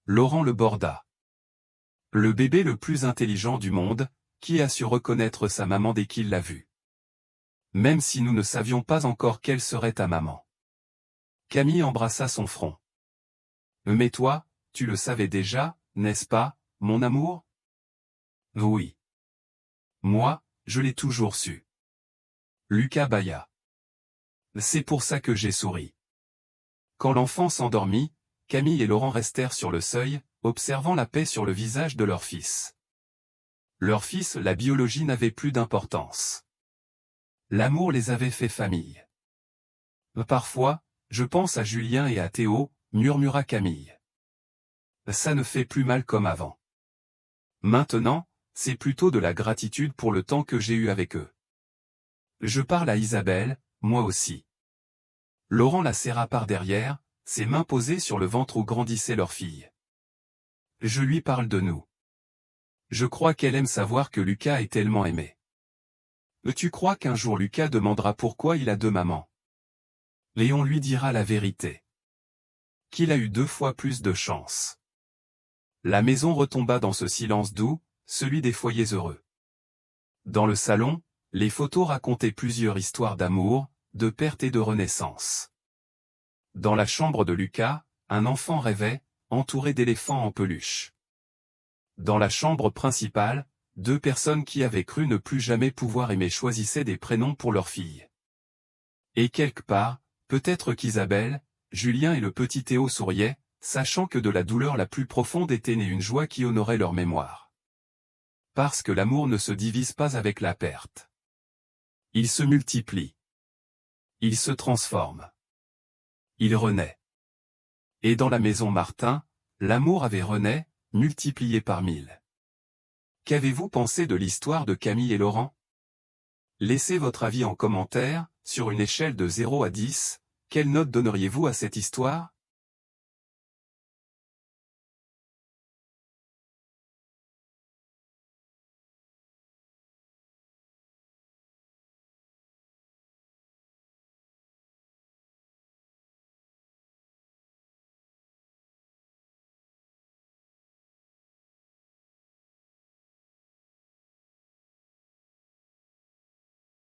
Laurent le borda. Le bébé le plus intelligent du monde, qui a su reconnaître sa maman dès qu'il l'a vue. Même si nous ne savions pas encore quelle serait ta maman. Camille embrassa son front. Mais toi, tu le savais déjà, n'est-ce pas, mon amour? Oui. Moi, je l'ai toujours su. Lucas bâilla. C'est pour ça que j'ai souri. Quand l'enfant s'endormit, Camille et Laurent restèrent sur le seuil, observant la paix sur le visage de leur fils. Leur fils, la biologie n'avait plus d'importance. L'amour les avait fait famille. Parfois, je pense à Julien et à Théo, murmura Camille. Ça ne fait plus mal comme avant. Maintenant, c'est plutôt de la gratitude pour le temps que j'ai eu avec eux. Je parle à Isabelle, moi aussi. Laurent la serra par derrière, ses mains posées sur le ventre où grandissait leur fille. Je lui parle de nous. Je crois qu'elle aime savoir que Lucas est tellement aimé. Tu crois qu'un jour Lucas demandera pourquoi il a 2 mamans? Et on lui dira la vérité. Qu'il a eu 2 fois plus de chance. La maison retomba dans ce silence doux, celui des foyers heureux. Dans le salon, les photos racontaient plusieurs histoires d'amour, de perte et de renaissance. Dans la chambre de Lucas, un enfant rêvait, entouré d'éléphants en peluche. Dans la chambre principale, 2 personnes qui avaient cru ne plus jamais pouvoir aimer choisissaient des prénoms pour leur fille. Et quelque part, peut-être qu'Isabelle, Julien et le petit Théo souriaient, sachant que de la douleur la plus profonde était née une joie qui honorait leur mémoire. Parce que l'amour ne se divise pas avec la perte. Il se multiplie. Il se transforme. Il renaît. Et dans la maison Martin, l'amour avait renaît, multiplié par 1000. Qu'avez-vous pensé de l'histoire de Camille et Laurent? Laissez votre avis en commentaire, sur une échelle de 0 à 10, quelle note donneriez-vous à cette histoire?